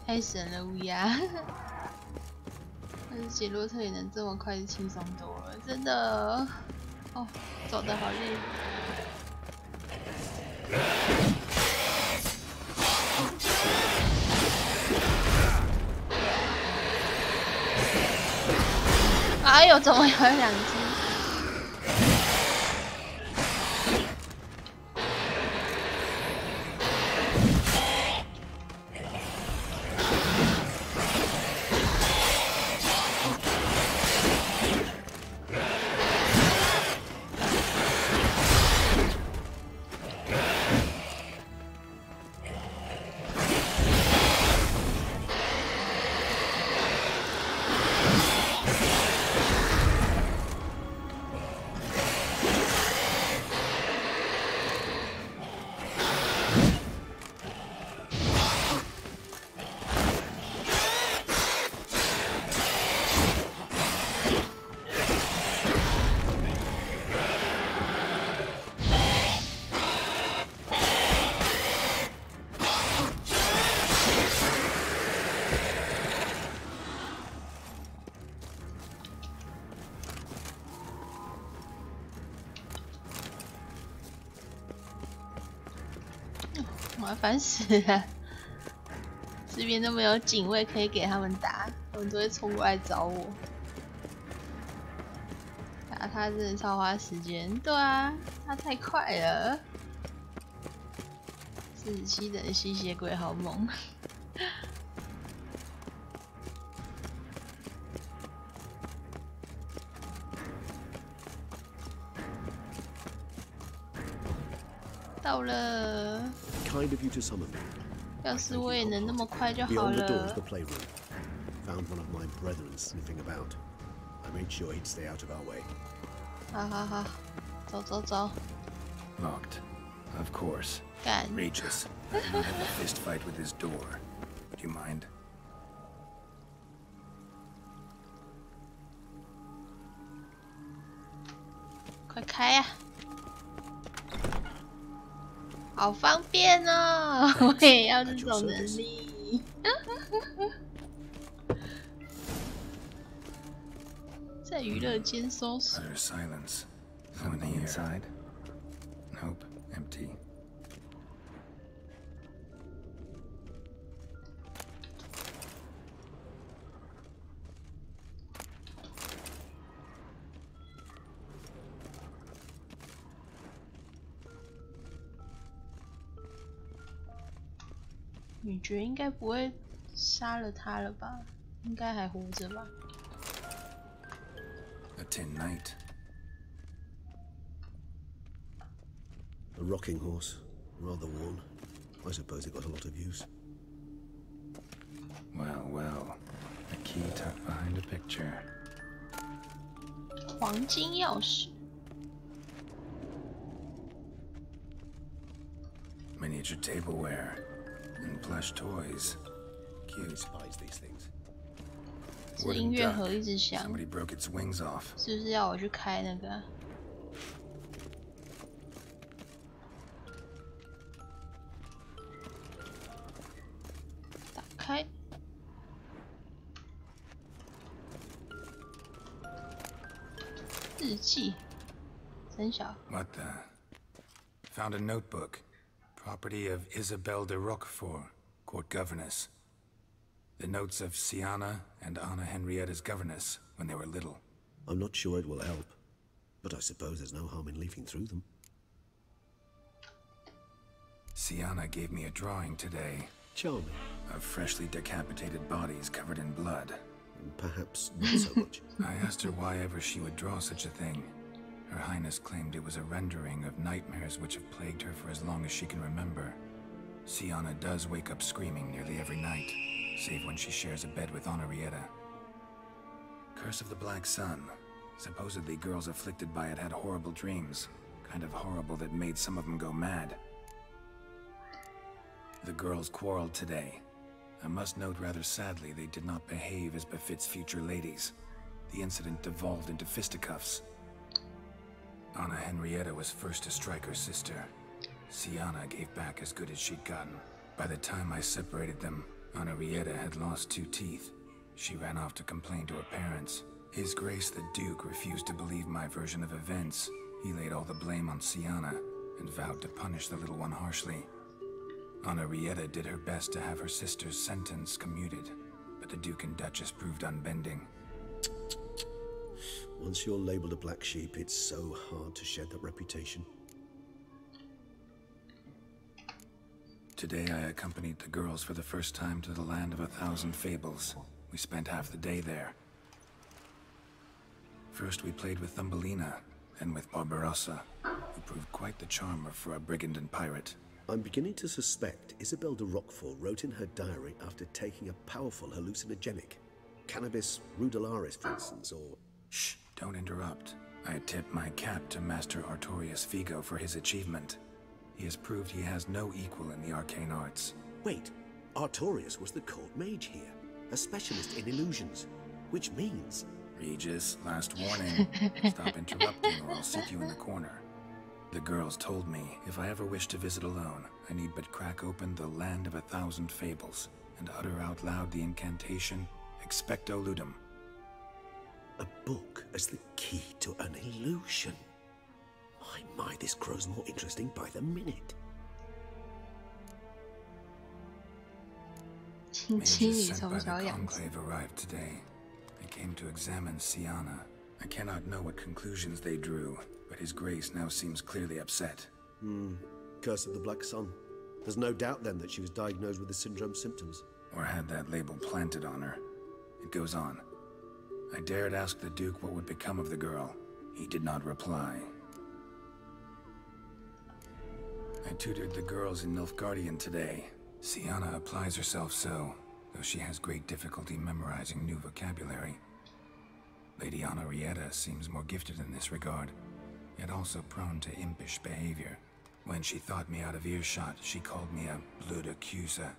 Speaker 1: 太神了，乌鸦！但是杰洛特也能这么快就轻松多了，真的。哦，走得好累。哎呦，怎么有两只？麻烦死了！这边都没有警卫可以给他们打，他们都会冲过来找我。打他真的超花时间，对啊，他太快了。47等吸血鬼好猛！到了。
Speaker 6: Kind of you to summon me.
Speaker 1: 要是我也能那么快就好
Speaker 6: Beyond the door
Speaker 1: 了
Speaker 6: is。the playroom. Found one of my brethren sniffing about. I made sure he'd stay out of our way.
Speaker 1: 好好好，走走走。
Speaker 3: Locked. Of course.
Speaker 1: 干。
Speaker 3: Regis. I had a fist fight with his door. Would you mind?
Speaker 1: 快开呀！好方便哦！我也要这种能力。在娱乐间搜索。
Speaker 3: Utter silence. Something inside? Nope. Empty.
Speaker 1: 女爵应该不会杀了他了吧？应该还活着吧？
Speaker 3: A tin knight.
Speaker 6: A rocking horse, rather worn. I suppose it got a lot of use.
Speaker 3: Well, well. A key tucked behind a picture.
Speaker 1: 黄金钥匙。
Speaker 3: Miniature tableware. And plush toys. Cute.
Speaker 6: Despise these things.
Speaker 1: 这音乐盒一直响，
Speaker 3: Somebody broke its wings off.
Speaker 1: 是不是要我去开那个？打开。日记，真小。
Speaker 3: What the? Found a notebook. Property of Isabelle de Roquefort, court governess. The notes of Siana and Anna Henrietta's governess when they were little.
Speaker 6: I'm not sure it will help, but I suppose there's no harm in leafing through them.
Speaker 3: Sienna gave me a drawing today.
Speaker 6: Charming.
Speaker 3: Of freshly decapitated bodies covered in blood.
Speaker 6: Perhaps not so much.
Speaker 3: I asked her why ever she would draw such a thing. Her Highness claimed it was a rendering of nightmares which have plagued her for as long as she can remember. Sienna does wake up screaming nearly every night, save when she shares a bed with Henrietta. Curse of the Black Sun. Supposedly girls afflicted by it had horrible dreams. Kind of horrible that made some of them go mad. The girls quarreled today. I must note rather sadly they did not behave as befits future ladies. The incident devolved into fisticuffs. Anna Henrietta was first to strike her sister. Sienna gave back as good as she'd gotten. By the time I separated them, Henrietta had lost 2 teeth. She ran off to complain to her parents. His Grace the Duke refused to believe my version of events. He laid all the blame on Sienna and vowed to punish the little one harshly. Henrietta did her best to have her sister's sentence commuted, but the Duke and Duchess proved unbending.
Speaker 6: Once you're labeled a black sheep, it's so hard to shed that reputation.
Speaker 3: Today I accompanied the girls for the first time to the land of 1,000 fables. We spent half the day there. First we played with Thumbelina, then with Barbarossa, who proved quite the charmer for a brigand and pirate.
Speaker 6: I'm beginning to suspect Isabel de Roquefort wrote in her diary after taking a powerful hallucinogenic. Cannabis rudelaris, for instance, or...
Speaker 3: Shh, don't interrupt. I tip my cap to Master Artorius Vigo for his achievement. He has proved he has no equal in the arcane arts.
Speaker 6: Wait, Artorius was the court mage here, a specialist in illusions, which means...
Speaker 3: Regis, last warning. Stop interrupting or I'll seat you in the corner. The girls told me if I ever wish to visit alone, I need but crack open the land of 1,000 fables and utter out loud the incantation, Expecto Ludum.
Speaker 6: A book as the key to an illusion. My, this grows more interesting by the minute.
Speaker 3: Mages sent by the Conclave arrived today. They came to examine Sienna. I cannot know what conclusions they drew, but His Grace now seems clearly upset.
Speaker 6: Curse of the Black Sun. There's no doubt then that she was diagnosed with the syndrome symptoms.
Speaker 3: Or had that label planted on her. It goes on. I dared ask the Duke what would become of the girl. He did not reply. I tutored the girls in Nilfgaardian today. Sienna applies herself so, though she has great difficulty memorizing new vocabulary. Lady Henrietta seems more gifted in this regard, yet also prone to impish behavior. When she thought me out of earshot, she called me a blood accuser.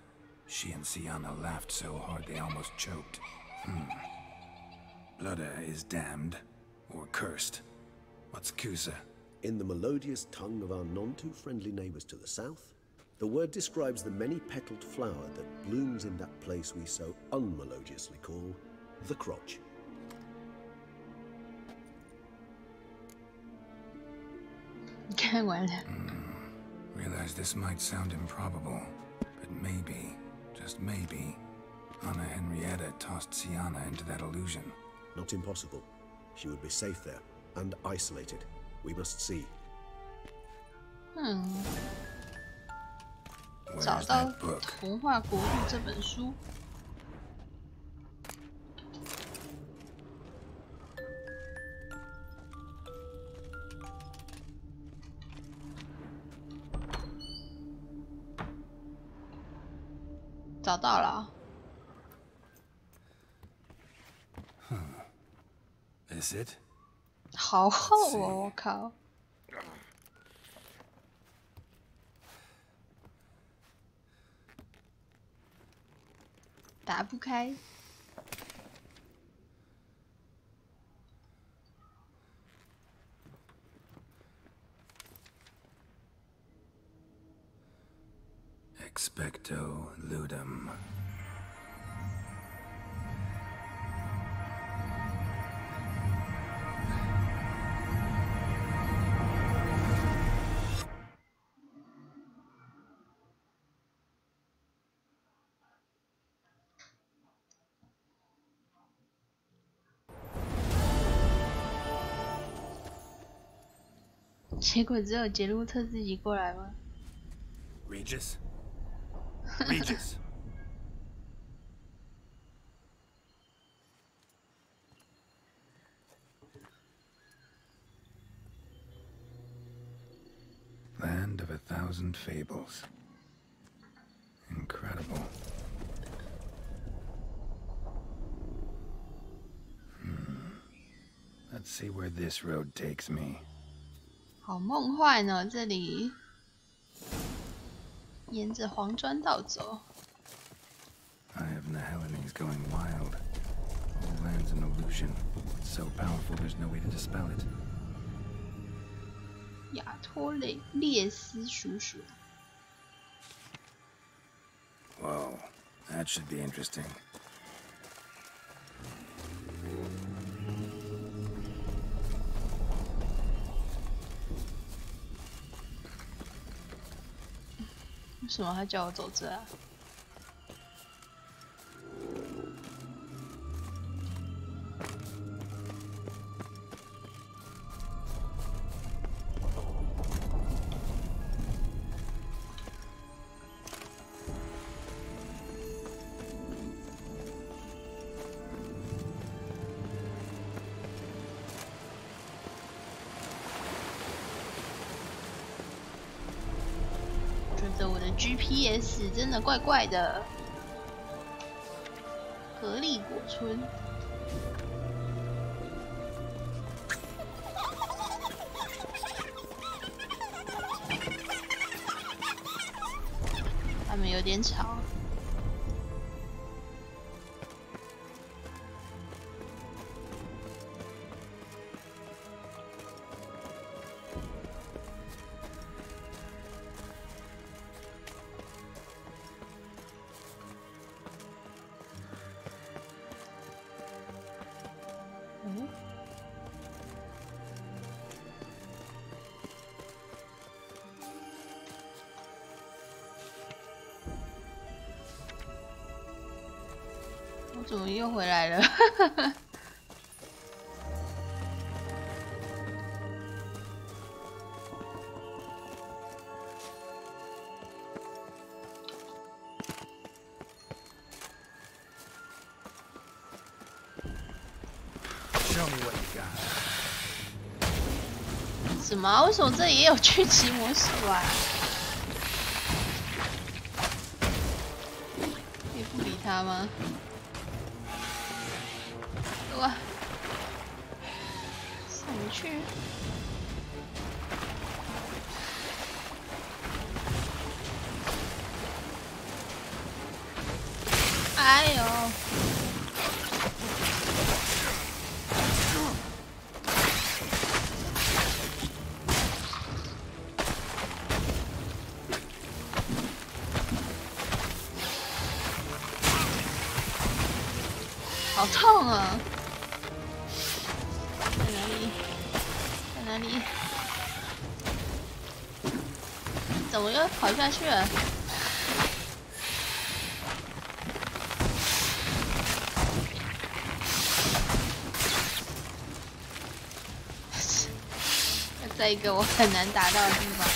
Speaker 3: She and Sienna laughed so hard they almost choked. Blooda is damned, or cursed. What's Cusa?
Speaker 6: In the melodious tongue of our none-too-friendly neighbors to the south, the word describes the many-petaled flower that blooms in that place we so unmelodiously call the crotch.
Speaker 3: Realize this might sound improbable, but maybe, just maybe, Anna Henrietta tossed Sienna into that illusion.
Speaker 6: Not impossible. She would be safe there, and isolated. We must see.
Speaker 1: 找到《童话国度》这本书。找到了。
Speaker 3: Is it?
Speaker 1: 好厚哦！我靠。打不开。
Speaker 3: Expecto Ludum.
Speaker 1: 结果只有杰路特自己过来吗？
Speaker 3: Regis? Regis! Land of 1,000 fables. Incredible. Let's see where this road takes me.
Speaker 1: 好梦幻哦，这里沿着黄砖道走。
Speaker 3: Eye of Nehelene is going wild. All land's an illusion. It's so powerful there's no way to dispel it.
Speaker 1: 亚托列斯叔叔。
Speaker 3: Whoa, that should be interesting.
Speaker 1: 为什么他叫我走这啊？我的 GPS 真的怪怪的。合力果村。他们有点吵。我怎么又回来了？什么？为什么这里也有狙击魔术啊？可以不理他吗？哇！上不去。哎呦！好痛啊！在哪里？在哪里？怎么又跑下去了？在一个我很难达到的地方。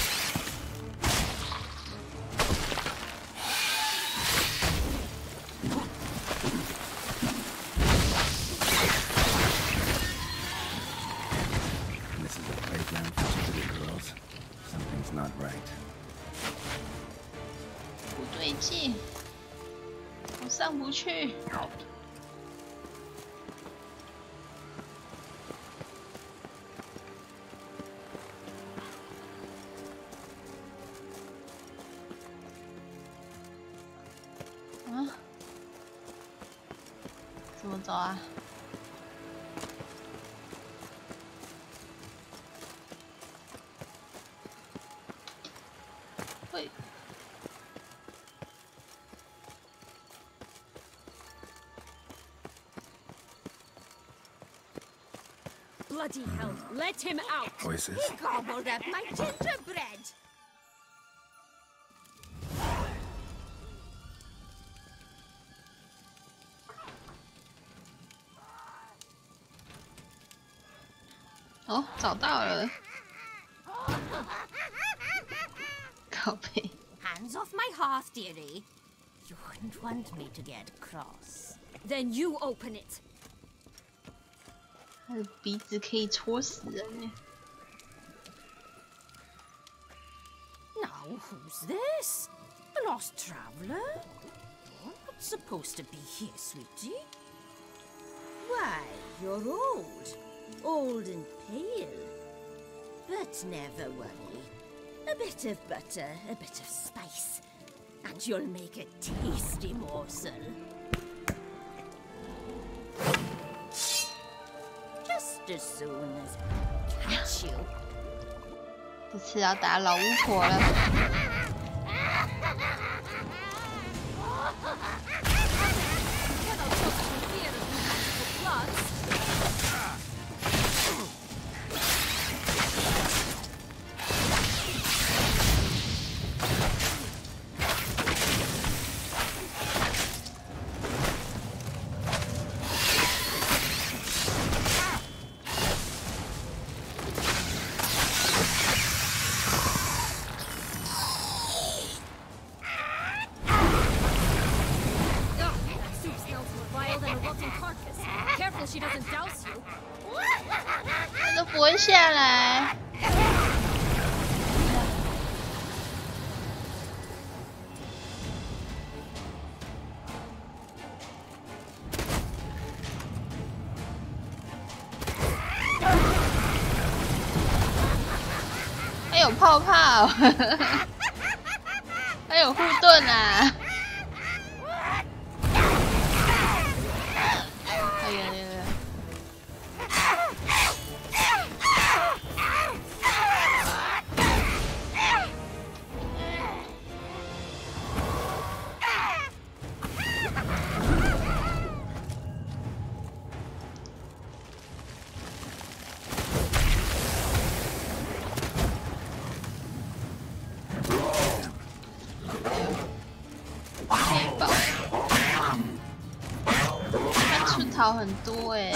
Speaker 1: 不对劲，我上不去。怎么走啊？会。
Speaker 5: Bloody hell! Let him out!
Speaker 3: Voices.
Speaker 5: He gobbled up my gingerbread!
Speaker 1: Oh, 找到了。靠背。
Speaker 7: Hands
Speaker 5: Hands off my hearth, dearie. You wouldn't want me to get cross. Then you open it.
Speaker 1: 他的鼻子可以戳死人耶。
Speaker 5: Now, who's this? A lost traveler? You're not supposed to be here, sweetie. Why, you're old. Old and pale. But never worry. A bit of butter, a bit of spice, and you'll make a tasty morsel. Just as soon as I catch you.
Speaker 1: 这次要打老巫婆了。他都不会下来。还有泡泡，还有护盾啊！哎呀！ 好很多哎、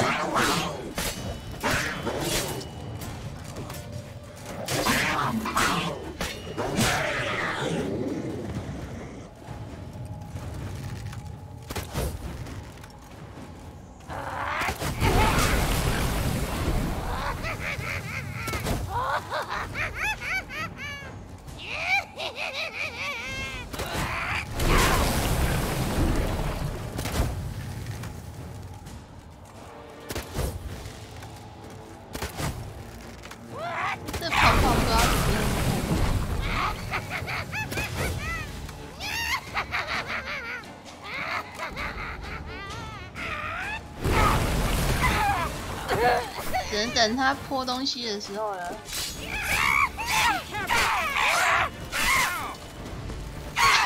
Speaker 1: 这跑跑不知道怎么用。只能等他泼东西的时候了。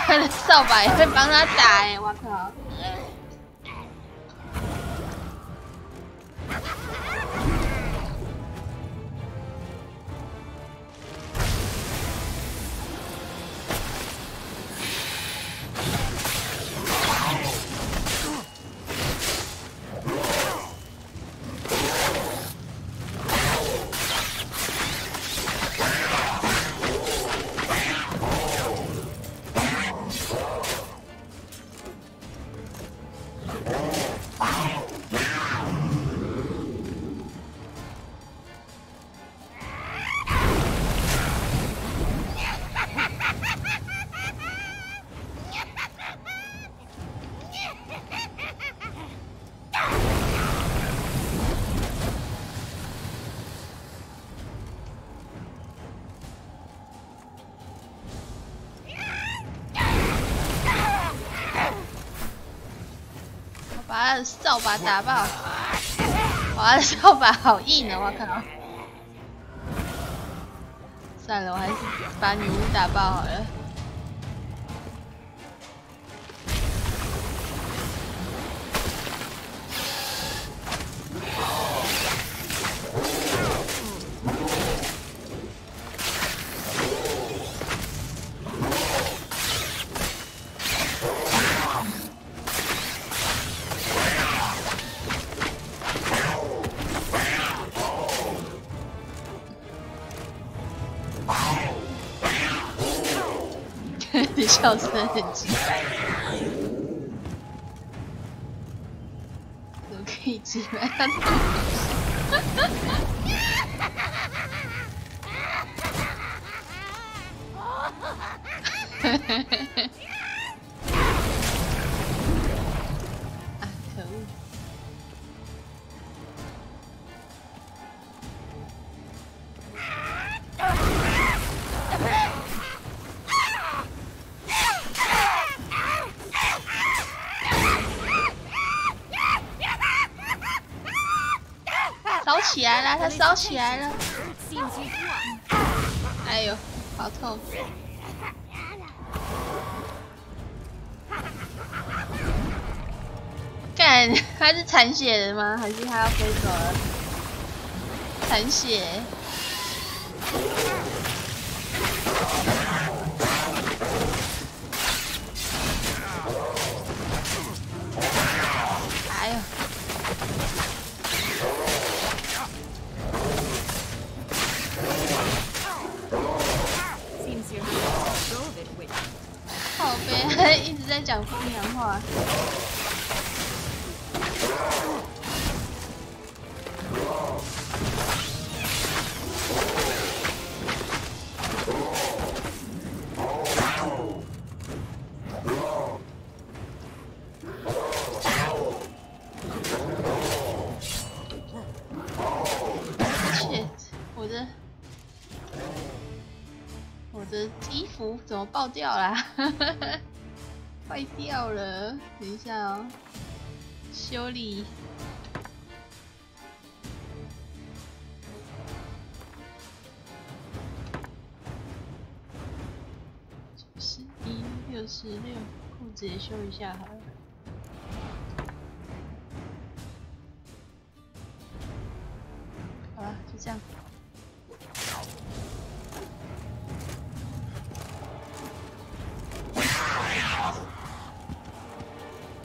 Speaker 1: 他的扫把也会帮他打哎、欸，我靠！把他的扫把打爆！哇，他的扫把好硬啊！我靠！算了，我还是把女巫打爆好了。笑声很奇怪。怎么可以击败他？啊，可恶！烧起来了，它烧起来了！哎呦，好痛！干，他是残血的吗？还是他要飞走了？残血。哎呦！靠北，他一直在讲风凉话。我的衣服怎么爆掉啦？坏掉了，等一下哦，修理。91、66，裤子也修一下好了。好了，就这样。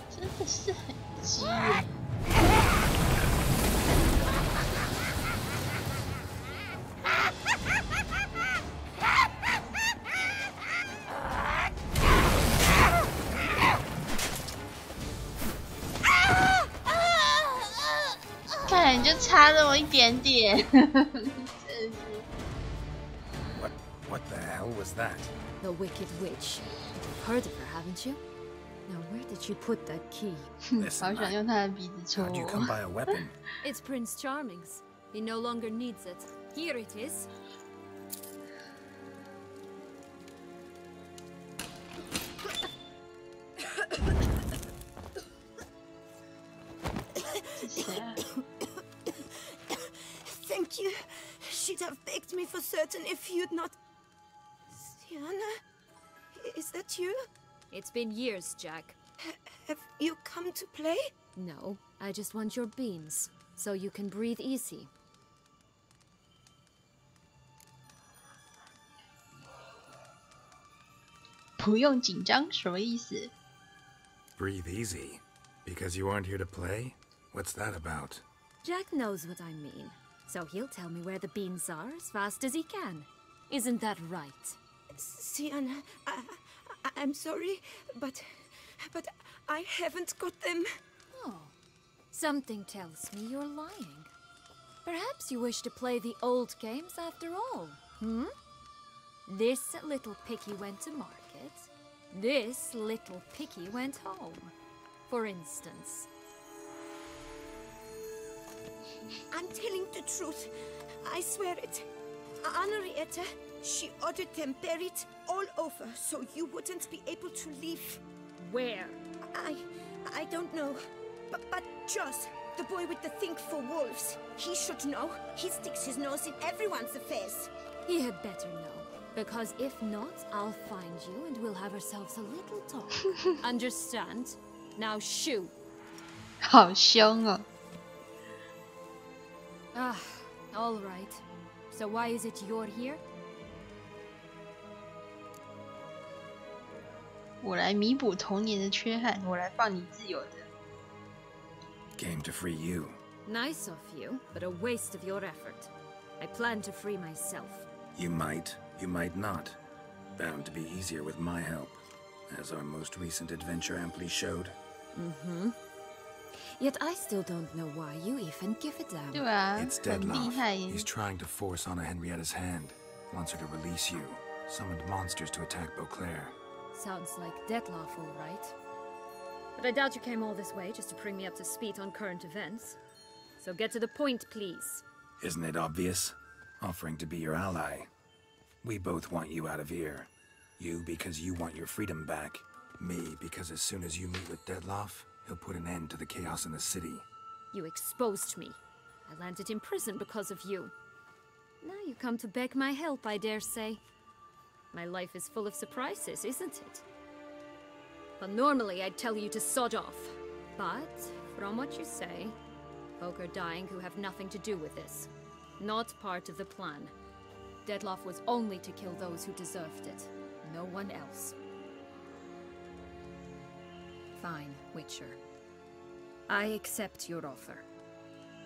Speaker 1: 真的是很急耶！看，你就差那么一点点，真是。
Speaker 3: What the hell was that?
Speaker 5: The Wicked Witch. You've heard of her, haven't you? Now, where did she put that key?
Speaker 1: 好想用他的鼻子戳
Speaker 3: How'd you come by a weapon?
Speaker 5: It's Prince Charming's. He no longer needs it. Here it is.
Speaker 9: Thank you. She'd have begged me for certain if you'd not... Sienna? Is that you?
Speaker 5: It's been years, Jack.
Speaker 9: Have you come to play?
Speaker 5: No, I just want your beans, so you can breathe easy.
Speaker 1: 不用紧张，什么意思？
Speaker 3: Breathe easy? Because you aren't here to play? What's that about?
Speaker 5: Jack knows what I mean, so he'll tell me where the beans are as fast as he can. Isn't that right?
Speaker 9: Sienna, I'm sorry, but I haven't got them.
Speaker 5: Oh, something tells me you're lying. Perhaps you wish to play the old games after all, hmm? This little picky went to market. This little picky went home, for instance.
Speaker 9: I'm telling the truth. I swear it. Henrietta, she ordered them buried all over so you wouldn't be able to leave.
Speaker 5: Where?
Speaker 9: I don't know. But Joss, the boy with the thing for wolves, he should know. He sticks his nose in everyone's affairs.
Speaker 5: He had better know, because if not, I'll find you and we'll have ourselves a little talk. Understand? Now shoo.
Speaker 1: 好凶哦！
Speaker 5: Ah, all right. So why is it you're here?
Speaker 1: 我来弥补童年的缺憾，我来放你自由的。
Speaker 3: Came to free you.
Speaker 5: Nice of you, but a waste of your effort. I plan to free myself.
Speaker 3: You might not. Bound to be easier with my help. as our most recent adventure amply showed.
Speaker 5: Mm-hmm. Yet I still don't know why you even give a damn.
Speaker 1: 对啊，
Speaker 3: It's
Speaker 1: 很厉
Speaker 3: Deadloff.
Speaker 1: 害耶。
Speaker 3: He's trying to force Anna Henrietta's hand. Wants her to release you. Summoned monsters to attack Beauclair.
Speaker 5: Sounds like Deadloff, all right. But I doubt you came all this way just to bring me up to speed on current events. So get to the point, please.
Speaker 3: Isn't it obvious? Offering to be your ally. We both want you out of here. You because you want your freedom back. Me because as soon as you meet with Deadloff, he'll put an end to the chaos in the city.
Speaker 5: You exposed me. I landed in prison because of you. Now you come to beg my help, I dare say. My life is full of surprises, isn't it? But normally I'd tell you to sod off. But, from what you say, folk are dying who have nothing to do with this. Not part of the plan. Deadloff was only to kill those who deserved it. No one else. Fine, Witcher. I accept your offer.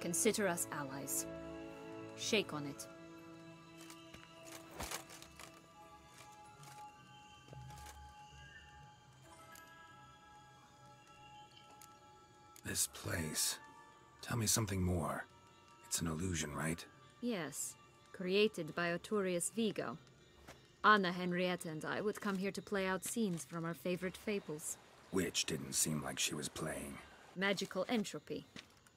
Speaker 5: Consider us allies. Shake on it.
Speaker 3: This place. Tell me something more. It's an illusion, right?
Speaker 5: Yes, created by Arturius Vigo. Anna Henrietta and I would come here to play out scenes from our favorite fables.
Speaker 3: Which didn't seem like she was playing.
Speaker 5: Magical entropy.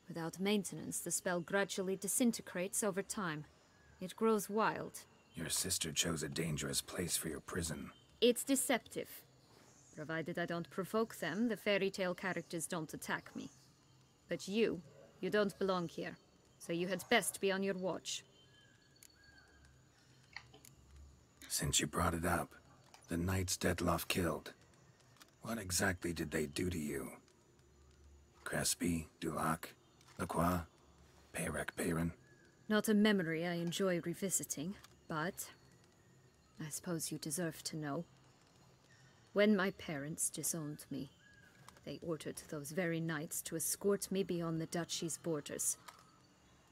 Speaker 5: Without maintenance, the spell gradually disintegrates over time. It grows wild.
Speaker 3: Your sister chose a dangerous place for your prison.
Speaker 5: It's deceptive. Provided I don't provoke them, the fairy tale characters don't attack me. But you don't belong here. So you had best be on your watch.
Speaker 3: Since you brought it up, the knights Deadloff killed. What exactly did they do to you? Crespi, Dulac, Lacroix, Peyrac Peyran?
Speaker 5: Not a memory I enjoy revisiting, but I suppose you deserve to know. When my parents disowned me, they ordered those very knights to escort me beyond the duchy's borders.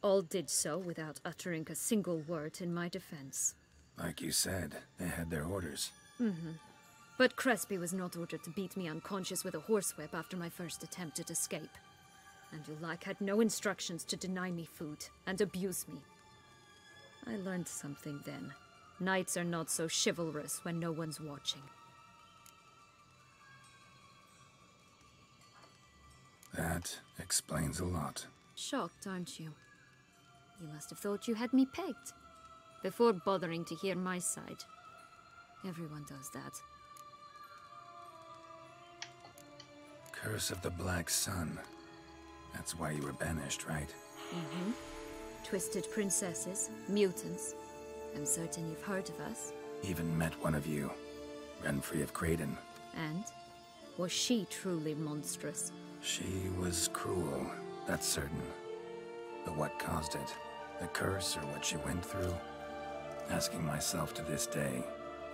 Speaker 5: All did so without uttering a single word in my defense.
Speaker 3: Like you said, they had their orders.
Speaker 5: Mm-hmm. But Crespi was not ordered to beat me unconscious with a horsewhip after my first attempt at escape. And Dulac had no instructions to deny me food and abuse me. I learned something then. Knights are not so chivalrous when no one's watching.
Speaker 3: That explains a lot.
Speaker 5: Shocked, aren't you? You must have thought you had me pegged. Before bothering to hear my side. Everyone does that.
Speaker 3: Curse of the Black Sun. That's why you were banished, right?
Speaker 5: Mm-hmm. Twisted princesses, mutants. I'm certain you've heard of us.
Speaker 3: Even met one of you. Renfrey of Craden.
Speaker 5: And? Was she truly monstrous?
Speaker 3: She was cruel, that's certain. But what caused it? The curse or what she went through? Asking myself to this day.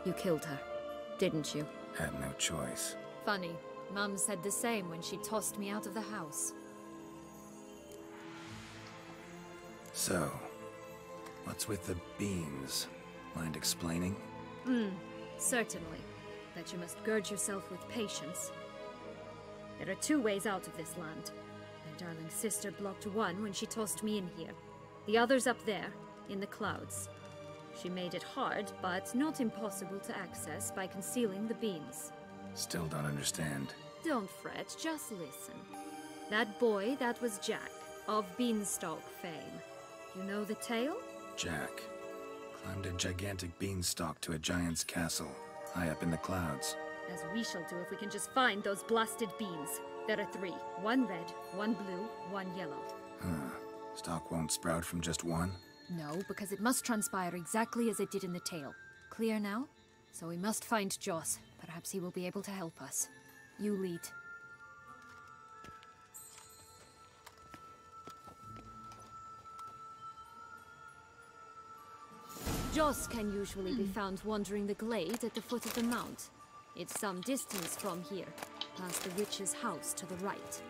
Speaker 5: You killed her, didn't you?
Speaker 3: Had no choice.
Speaker 5: Funny. Mum said the same when she tossed me out of the house.
Speaker 3: So, what's with the beans? Mind explaining?
Speaker 5: Certainly. But you must gird yourself with patience. There are two ways out of this land. My darling sister blocked one when she tossed me in here. The other's up there, in the clouds. She made it hard, but not impossible to access by concealing the beans.
Speaker 3: Still don't understand.
Speaker 5: Don't fret, just listen. That boy, that was Jack, of Beanstalk fame. You know the tale?
Speaker 3: Jack climbed a gigantic beanstalk to a giant's castle, high up in the clouds.
Speaker 5: As we shall do if we can just find those blasted beans. There are 3. 1 red, 1 blue, 1 yellow.
Speaker 3: Stalk won't sprout from just one?
Speaker 5: No, because it must transpire exactly as it did in the tale. Clear now? So we must find Joss. Perhaps he will be able to help us. You lead. Joss can usually be found wandering the glade at the foot of the mount. It's some distance from here, past the witch's house to the right.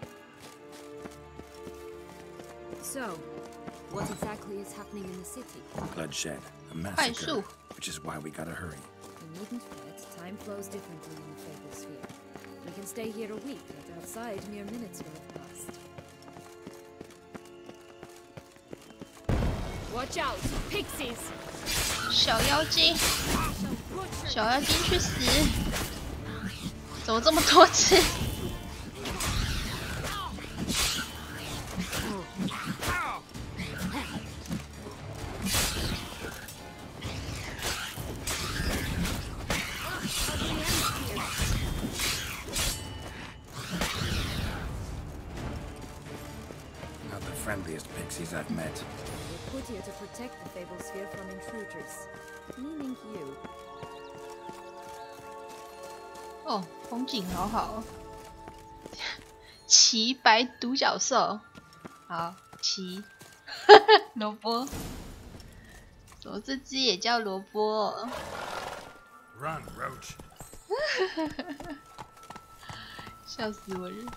Speaker 5: So, what exactly is happening in the city?
Speaker 3: Bloodshed, a massacre, which is why we gotta hurry.
Speaker 5: The needn't fret. Time flows differently in the Fable Sphere. We can stay here a week, but outside, mere minutes will have passed. Watch out, pixies!
Speaker 1: 小妖精，小妖精去死！怎么这么多次？
Speaker 3: Friendliest pixies I've met.
Speaker 5: We're put here to protect the Fable Sphere from intruders, meaning you.
Speaker 1: 哦，风景好好。骑白独角兽，好骑。萝卜，怎么这只也叫萝卜？
Speaker 3: Run, Roach.
Speaker 1: 笑死我了。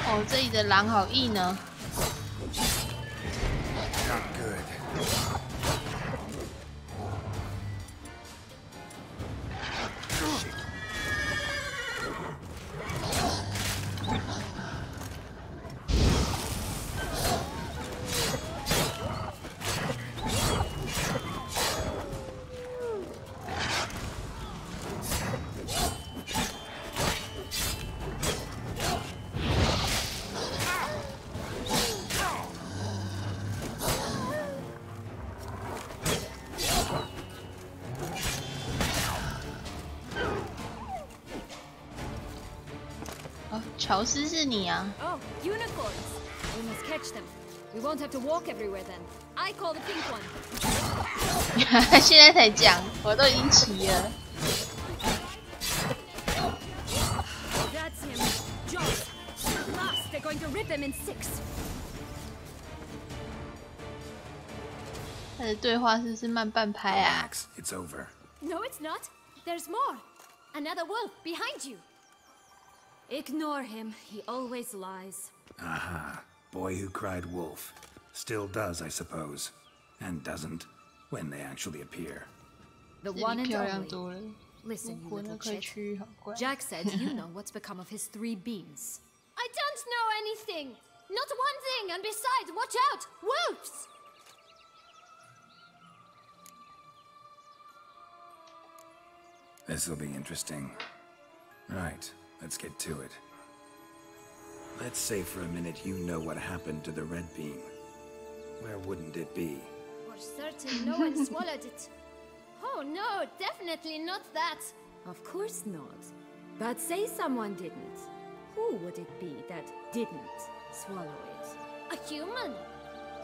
Speaker 1: 哦，这里的狼好硬呢。
Speaker 3: Not good.
Speaker 1: 乔斯是你啊
Speaker 5: Oh, unicorns! We must catch them. We won't have to walk everywhere then. I call the pink one.
Speaker 1: 现在才讲，我都已经骑了。
Speaker 5: That's him. John. At last, they're going to rip him in 6.
Speaker 1: 他的对话是不是慢半拍啊？
Speaker 3: Relax, it's over.
Speaker 5: No, it's not. There's more. Another wolf behind you. Ignore him. He always lies.
Speaker 3: Aha. Boy who cried wolf. Still does, I suppose. And doesn't, when they actually appear.
Speaker 5: The
Speaker 1: 这
Speaker 5: one
Speaker 1: 里
Speaker 5: and
Speaker 1: 漂亮
Speaker 5: only.
Speaker 1: 多了。
Speaker 5: Listen, you
Speaker 1: 我那
Speaker 5: little
Speaker 1: 块
Speaker 5: chit.
Speaker 1: 区域好怪。
Speaker 5: Jack said you know what's become of his 3 beams. I don't know anything. Not one thing. And besides, watch out. Wolves!
Speaker 3: This'll be interesting. Right, let's get to it. Let's say for a minute you know what happened to the red beam. Where wouldn't it be?
Speaker 5: For certain, no one swallowed it. Oh no, definitely not that. Of course not. But say someone didn't. Who would it be that didn't swallow it? A human.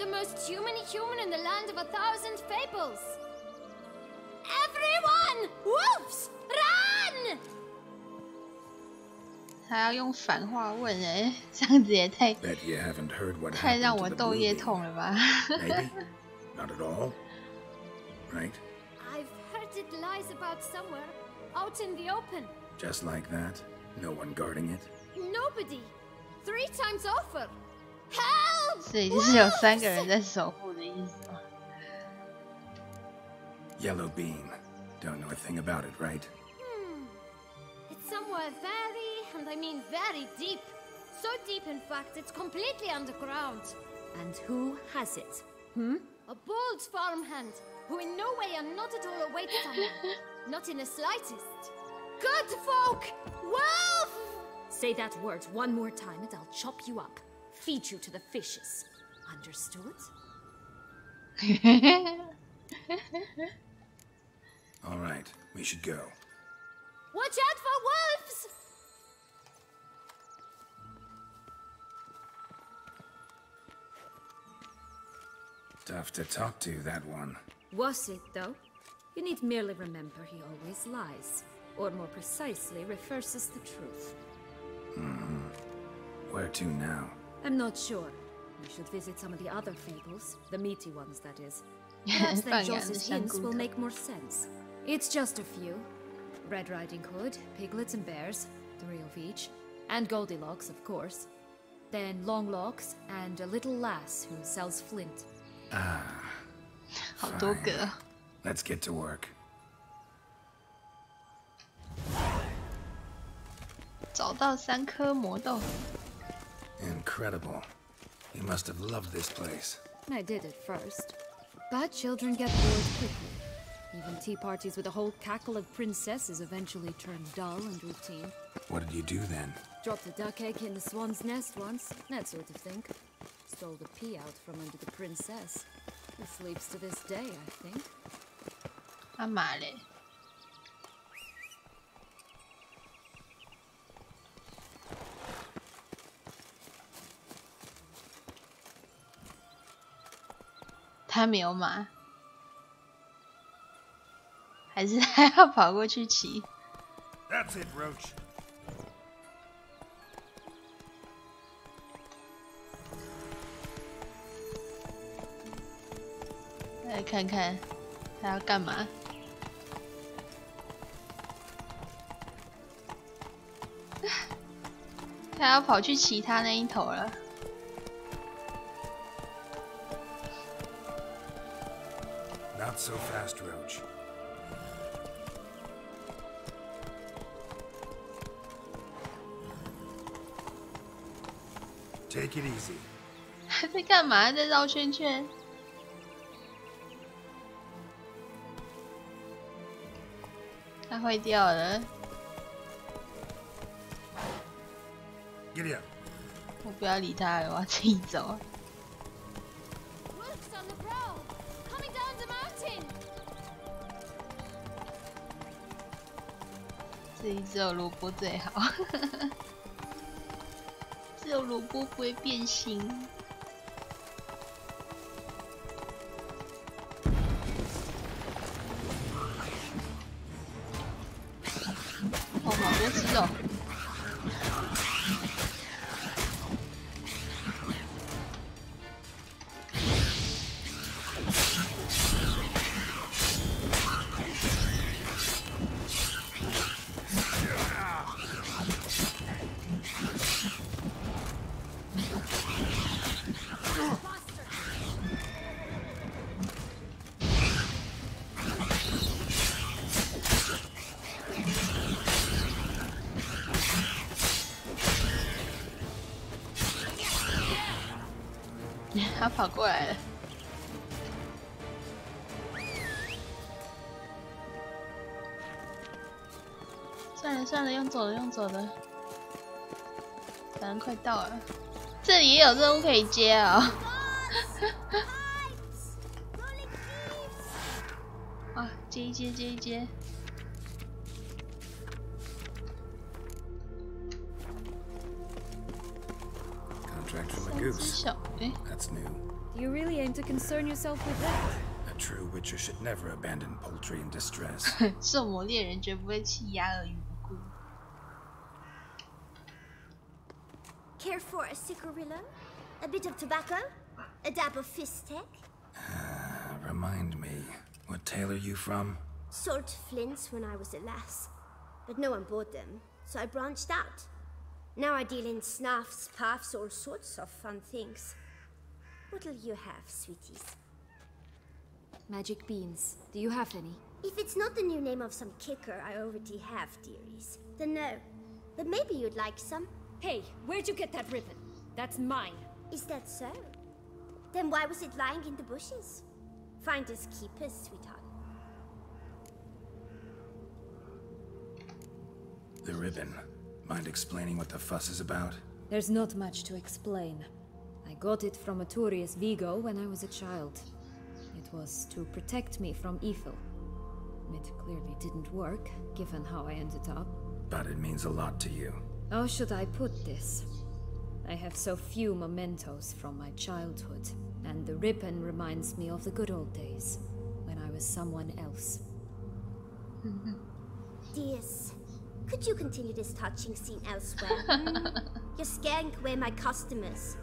Speaker 5: The most humany human in the land of 1,000 fables. Everyone! Wolves! Run!
Speaker 1: 还要用反话问哎，这样子也太
Speaker 3: Bet you haven't heard what
Speaker 1: 太
Speaker 3: happened
Speaker 1: 让
Speaker 3: to
Speaker 1: 我
Speaker 3: the
Speaker 1: 豆
Speaker 3: blue
Speaker 1: 叶
Speaker 3: beam.
Speaker 1: 痛了吧？
Speaker 3: Maybe? Not at all? Right?
Speaker 5: I've heard it lies about somewhere. Out in the open.
Speaker 3: Just like that? No one guarding it?
Speaker 5: Nobody. 3 times over. Help!
Speaker 1: 所以就是有3个人在守护的意思吗？
Speaker 3: Yellow beam. Don't know a thing about it, right?
Speaker 5: It's somewhere very, and I mean very deep. So deep, in fact, it's completely underground. And who has it? A bold farmhand, who in no way and not at all awaits someone. Not in the slightest. Good folk! Wolf! Say that word one more time and I'll chop you up. Feed you to the fishes. Understood?
Speaker 3: All right, we should go.
Speaker 5: Watch out for wolves!
Speaker 3: Tough to talk to, that one.
Speaker 5: Was it, though? You need merely remember he always lies. Or more precisely, reverses the truth.
Speaker 3: Where to now?
Speaker 5: I'm not sure. We should visit some of the other fables. The meaty ones, that is. Perhaps then
Speaker 1: 放羊的
Speaker 5: Joss's
Speaker 1: 香
Speaker 5: hints
Speaker 1: 菇
Speaker 5: will
Speaker 1: 头。
Speaker 5: make more sense. It's just a few. Red Riding Hood, piglets and bears, 3 of each. And Goldilocks, of course. Then Longlocks and a little lass who sells flint.
Speaker 1: 好多个。
Speaker 3: Let's get to work.
Speaker 1: 找到3颗魔豆。
Speaker 3: Incredible. You must have loved this place.
Speaker 5: I did at first. But children get bored quickly. Even tea parties with a whole cackle of princesses eventually turn dull and routine.
Speaker 3: What did you do then?
Speaker 5: Dropped a duck egg in the swan's nest once, that sort of thing. Stole the pea out from under the princess. It sleeps to this day, I think.
Speaker 1: 干嘛嘞？他没有马，还是他要跑过去骑？
Speaker 2: That's it, Roach.
Speaker 1: 来看看他要干嘛？他要跑去骑他那一头了。
Speaker 3: Not so fast, Roach. Take it easy.
Speaker 1: 他在干嘛？在绕圈圈。它坏掉了。
Speaker 3: Giddy up.
Speaker 1: 我不要理他了，我要自己走。
Speaker 5: Wolves on the prowl! Coming down the mountain!
Speaker 1: 这里只有萝卜最好，只有萝卜不会变形。哦，好多只哦！他跑过来了。算了算了，用走的用走的，反正快到了。这里也有任务可以接哦。啊，接一接，接一接。
Speaker 3: Contract from a goose. That's new.
Speaker 5: Do you really aim to concern yourself with that?
Speaker 3: A true witcher should never abandon poultry in distress.
Speaker 1: 狩魔猎人绝不会弃鸭儿于不顾。
Speaker 9: Care for a cigarillo? A bit of tobacco? A dab of fistek?
Speaker 3: Remind me, what tale are you from?
Speaker 9: Sold flints when I was a lass. But no one bought them, so I branched out. Now I deal in snuffs, puffs, all sorts of fun things. What'll you have, sweeties?
Speaker 5: Magic beans. Do you have any?
Speaker 9: If it's not the new name of some kicker I already have, dearies, then no. But maybe you'd like some.
Speaker 5: Hey, where'd you get that ribbon? That's mine.
Speaker 9: Is that so? Then why was it lying in the bushes? Finders keepers, sweetheart.
Speaker 3: The ribbon. Mind explaining what the fuss is about?
Speaker 5: There's not much to explain. I got it from Aturius Vigo when I was a child. It was to protect me from evil. It clearly didn't work, given how I ended up.
Speaker 3: But it means a lot to you.
Speaker 5: How should I put this? I have so few mementos from my childhood, and the ribbon reminds me of the good old days, when I was someone else.
Speaker 9: Dears, could you continue this touching scene elsewhere? You're scaring away my customers.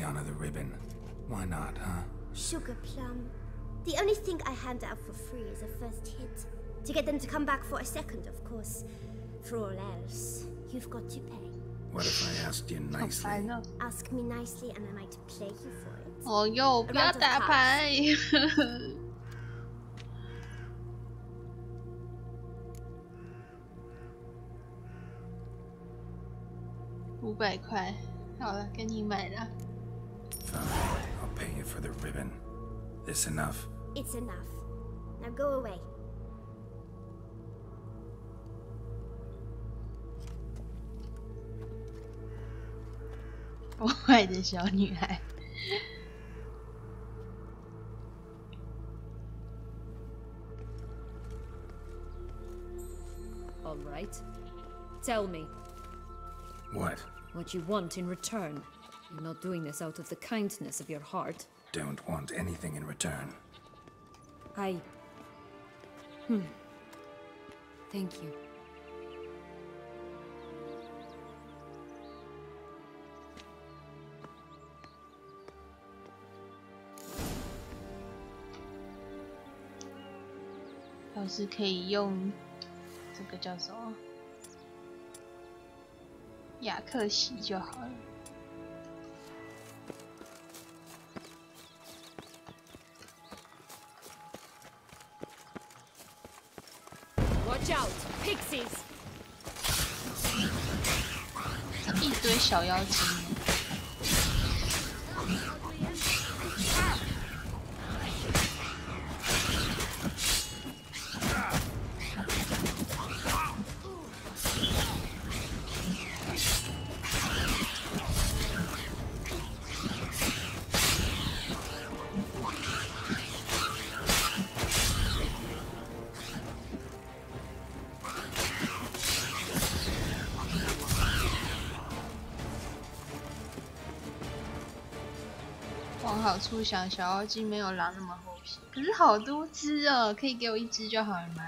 Speaker 3: Sienna the ribbon. Why not, huh?
Speaker 9: Sugar plum. The only thing I hand out for free is a first hit. To get them to come back for a second, of course. For all else, you've got to pay.
Speaker 3: What if I asked you nicely?
Speaker 9: Ask me nicely and I might play you for it.
Speaker 1: 哦哟，不要打牌。500块，好了，给你买了。
Speaker 3: Fine, I'll pay you for the ribbon. This enough?
Speaker 9: It's enough. Now go away.
Speaker 1: 我坏的小女孩。
Speaker 5: All right. Tell me.
Speaker 3: What?
Speaker 5: What you want in return. You're not doing this out of the kindness of your heart.
Speaker 3: Don't want anything in return.
Speaker 5: Thank you.
Speaker 1: 要是可以用这个叫什么雅克西就好了。
Speaker 5: Watch out, pixies!
Speaker 1: 一堆小妖精。往好处想，小妖精没有狼那么厚皮，可是好多只哦，可以给我一只就好了吗？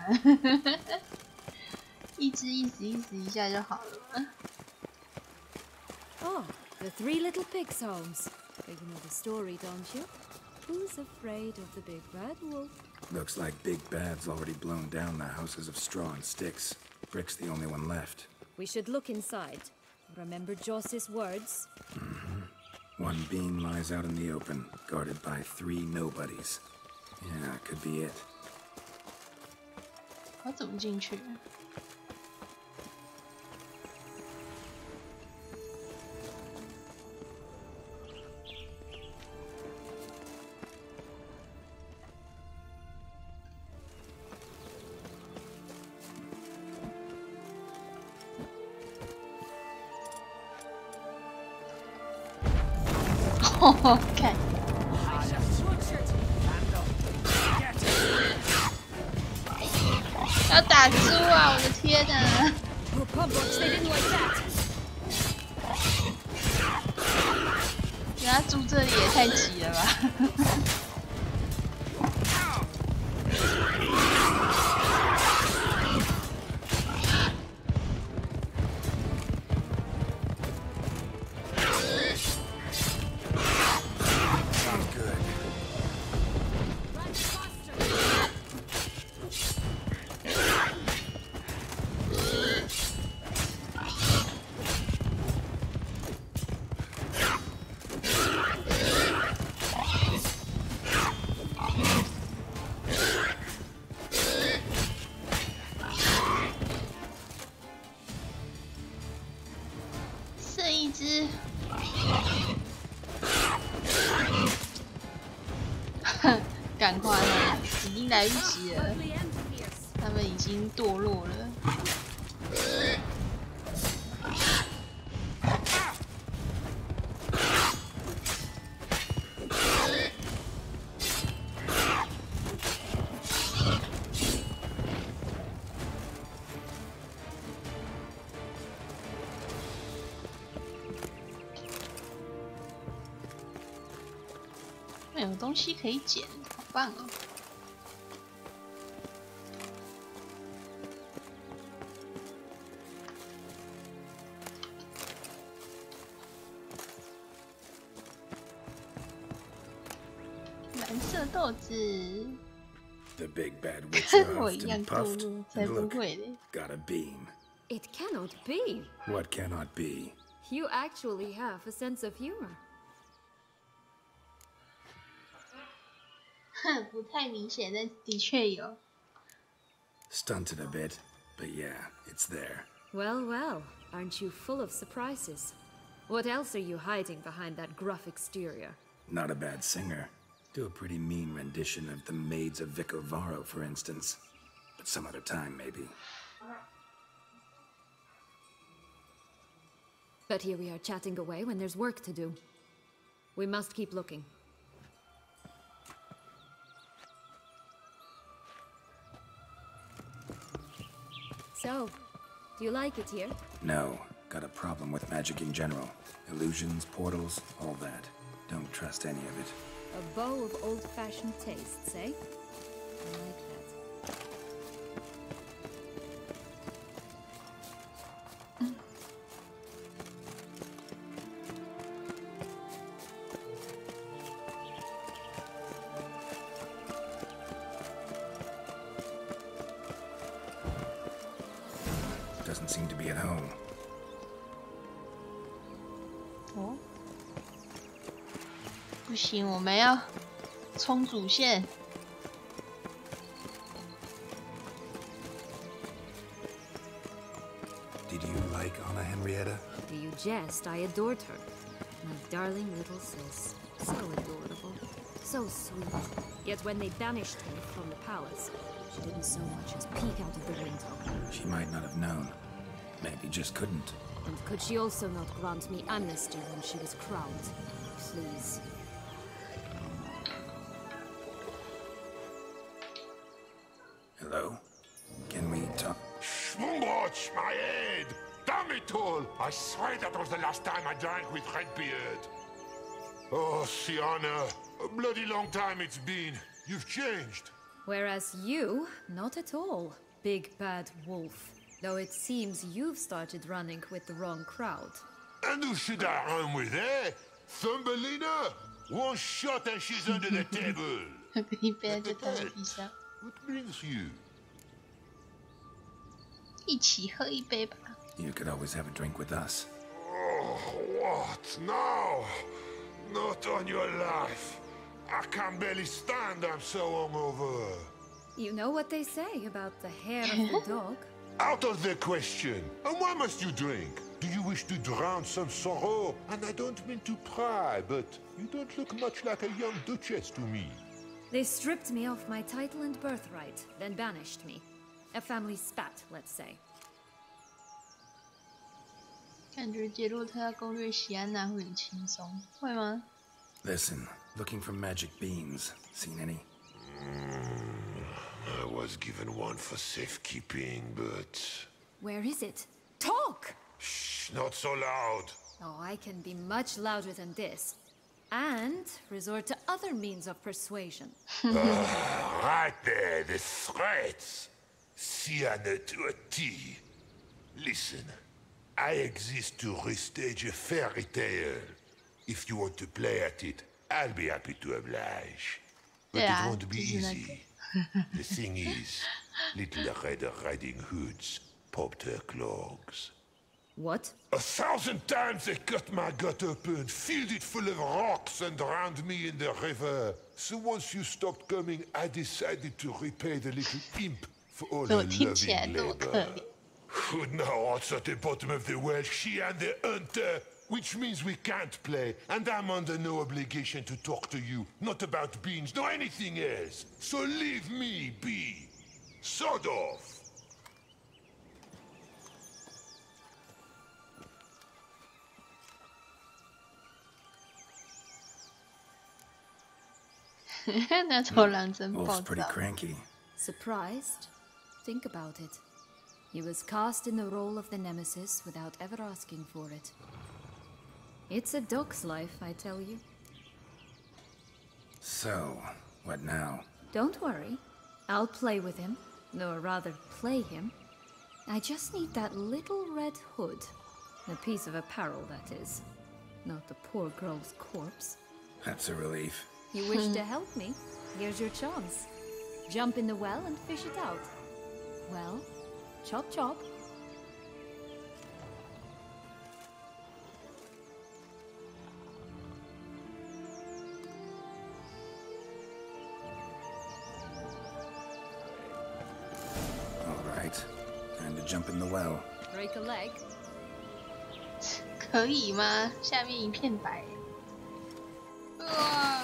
Speaker 1: 一只意思一下就好了。
Speaker 5: Oh, the three little pigs' homes. You know the story, don't you? Who's afraid of the big bad wolf?
Speaker 3: Looks like Big Bad's already blown down the houses of straw and sticks. Brick's the only one left.
Speaker 5: We should look inside. Remember Joss's words?
Speaker 3: One being lies out in the open, guarded by 3 nobodies. Yeah, could be it.
Speaker 1: 我怎么进去？看，要打猪啊！我的天哪！原来猪这里也太挤了吧！剩一只，赶快了，已经来不及了，他们已经堕落了。有东西可以捡，好棒哦！豆子。
Speaker 3: The big bad witcher
Speaker 1: 我一
Speaker 3: huffed
Speaker 1: 样
Speaker 3: and
Speaker 1: 够
Speaker 3: puffed,
Speaker 1: 了，才
Speaker 3: and
Speaker 1: 不
Speaker 3: look,
Speaker 1: 会嘞。
Speaker 3: got a beam.
Speaker 5: It cannot be.
Speaker 3: What cannot be?
Speaker 5: You actually have a sense of humor.
Speaker 1: 哼，不太明显，但的确有。
Speaker 3: Stunted a bit, but yeah, it's there.
Speaker 5: Well, well, aren't you full of surprises? What else are you hiding behind that gruff exterior?
Speaker 3: Not a bad singer. Do a pretty mean rendition of the Maids of Vicovaro, for instance. But some other time, maybe.
Speaker 5: But here we are chatting away when there's work to do. We must keep looking. So, do you like it here?
Speaker 3: No, got a problem with magic in general. Illusions, portals, all that. Don't trust any of it.
Speaker 5: A bow of old-fashioned tastes, eh? I like that.
Speaker 3: Doesn't seem to be at home.
Speaker 1: 哦，不行，我们要冲主线。
Speaker 3: Did you like Anna Henrietta?
Speaker 5: Do you jest? I adored her. My darling little sis. So adorable. So sweet. Yet when they banished me from the palace, she didn't so much as peek out of the window.
Speaker 3: She might not have known. Maybe just couldn't.
Speaker 5: And could she also not grant me amnesty when she was crowned? Please.
Speaker 3: Hello? Can we talk?
Speaker 10: Schwungbroch, my head! Damn it all! I swear that was the last time I drank with Redbeard. Oh, Sienna, a bloody long time it's been. You've changed.
Speaker 5: Whereas you, not at all, big bad wolf. Though it seems you've started running with the wrong crowd.
Speaker 10: And who should I run with, eh? Thumbelina? One shot and she's under the table.
Speaker 1: 一杯就倒在地上，
Speaker 10: What brings you?
Speaker 1: 一起喝一杯吧。
Speaker 3: You could always have a drink with us.
Speaker 10: Oh, what now? Not on your life. I can barely stand, I'm so hungover.
Speaker 5: You know what they say about the hair of the dog?
Speaker 10: Out of the question. And why must you drink? Do you wish to drown some sorrow? And I don't mean to pry, but you don't look much like a young duchess to me.
Speaker 5: They stripped me of my title and birthright, then banished me. A family spat, let's say.
Speaker 1: 感觉杰洛特要攻略喜安娜会很轻松，会吗？
Speaker 3: Listen, looking for magic beans. Seen any?
Speaker 10: I was given one for safekeeping, but...
Speaker 5: Where is it? Talk!
Speaker 10: Shh, not so loud.
Speaker 5: Oh, I can be much louder than this. And resort to other means of persuasion.
Speaker 10: Right there, the threats. Sienna to a T. Listen, I exist to restage a fairy tale. If you want to play at it, I'll be happy to oblige. But it won't be easy. The thing is, little Red Riding Hoods popped her clogs.
Speaker 5: What?
Speaker 10: 1,000 times they cut my gut open, filled it full of rocks, and drowned me in the river. So once you stopped coming, I decided to repay the little imp for all her loving labor. Who now what's at the bottom of the well? She and the hunter, which means we can't play, and I'm under no obligation to talk to you, not about beans, nor anything else. So leave me be. Sod off.
Speaker 1: 那头狼真暴
Speaker 3: Wolf's pretty
Speaker 1: 躁。
Speaker 3: cranky.
Speaker 5: Surprised? Think about it. He was cast in the role of the Nemesis without ever asking for it. It's a dog's life, I tell you.
Speaker 3: So, what now?
Speaker 5: Don't worry. I'll play with him. Or rather, play him. I just need that little red hood. A piece of apparel, that is. Not the poor girl's corpse.
Speaker 3: That's a relief.
Speaker 5: You wish to help me? Here's your chance. Jump in the well and fish it out. Well, chop chop.
Speaker 3: All right, time to jump in the well.
Speaker 5: Break a leg.
Speaker 1: 可以吗？下面一片白。哇！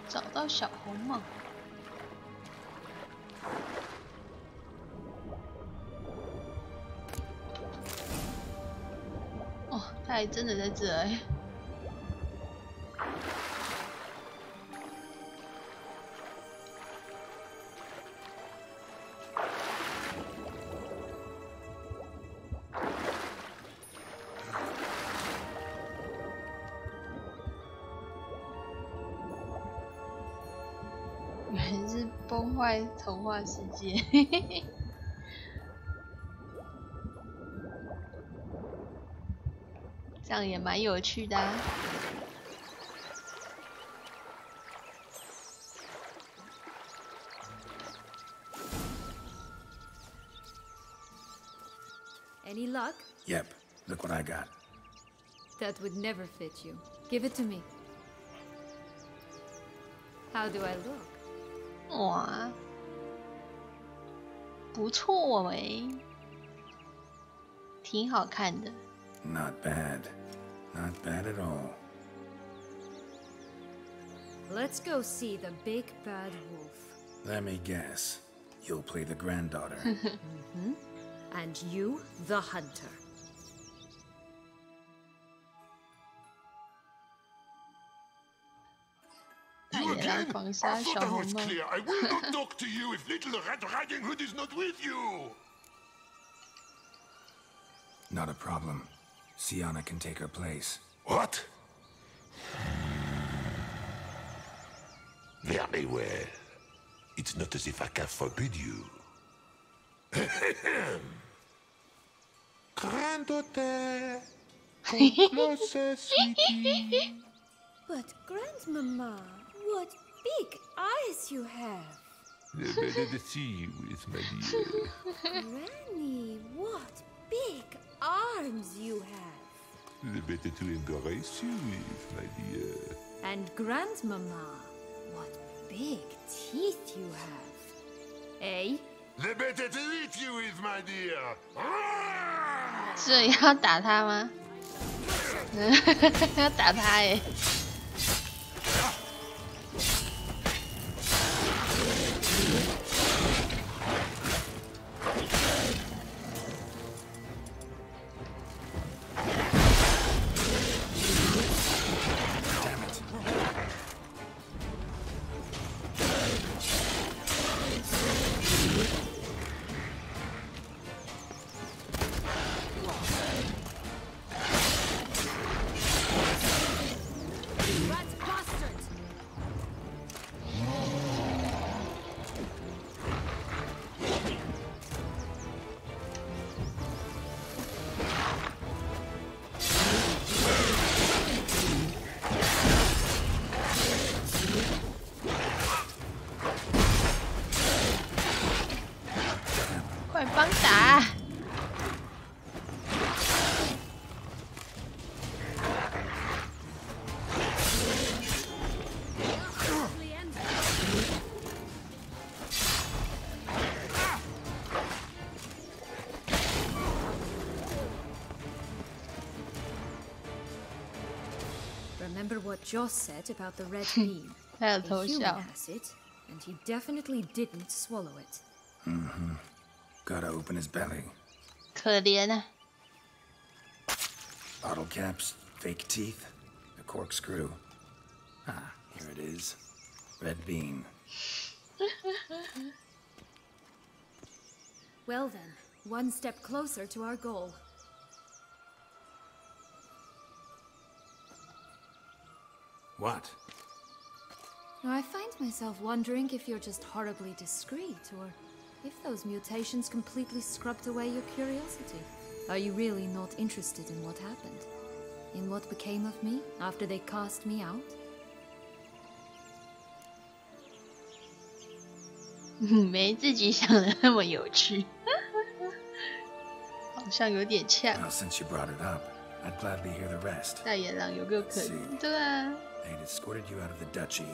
Speaker 1: 找到小红帽。哦，他还真的在这哎。原来是崩坏童话世界，这样也蛮有趣的啊。
Speaker 5: Any luck?
Speaker 3: Yep, look what I got.
Speaker 5: That would never fit you. Give it to me. How do I look?
Speaker 1: 哇，不错哎，挺好看的。
Speaker 3: Not bad. Not bad at all.
Speaker 5: Let's go see the big bad wolf.
Speaker 3: Let me guess. You'll play the granddaughter.
Speaker 5: And you, the hunter.
Speaker 1: 大野狼防杀小
Speaker 10: That
Speaker 1: 红
Speaker 10: was
Speaker 1: 帽。
Speaker 10: clear. I will not talk to you if little Red Riding Hood is not with you.
Speaker 3: Not a problem. Sienna can take her place.
Speaker 10: What? Very well. It's not as if I can forbid you. Granddaughter, come closer, sweetie.
Speaker 9: But Grandmama, what big eyes you have!
Speaker 10: The better to see you is, my dear.
Speaker 9: Granny, what big arms you have!
Speaker 10: The better to embrace you is, my dear.
Speaker 5: And Grandmama, what big teeth you have. Eh?
Speaker 10: The better to eat you is, my dear.
Speaker 1: 所以要打他吗？要打他哎！ 快帮打！
Speaker 5: Remember what Joss said about the red beam?
Speaker 1: 他有
Speaker 5: A
Speaker 1: 偷
Speaker 5: human
Speaker 1: 笑。
Speaker 5: has it, and he definitely didn't swallow it.
Speaker 3: Gotta open his belly.
Speaker 1: 可怜啊！
Speaker 3: Bottle caps, fake teeth, a corkscrew. Ah, here it is. Red bean.
Speaker 5: Well then, one step closer to our goal.
Speaker 3: What?
Speaker 5: I find myself wondering if you're just horribly discreet, or if those mutations completely scrubbed away your curiosity. Are you really not interested in what happened? In what became of me after they cast me out?
Speaker 1: 没自己想的那么有趣，好像有点呛。
Speaker 3: Well, since you brought it up, I'd gladly hear the rest.
Speaker 1: 大野狼有个可能，对啊。
Speaker 3: They'd escorted you out of the duchy.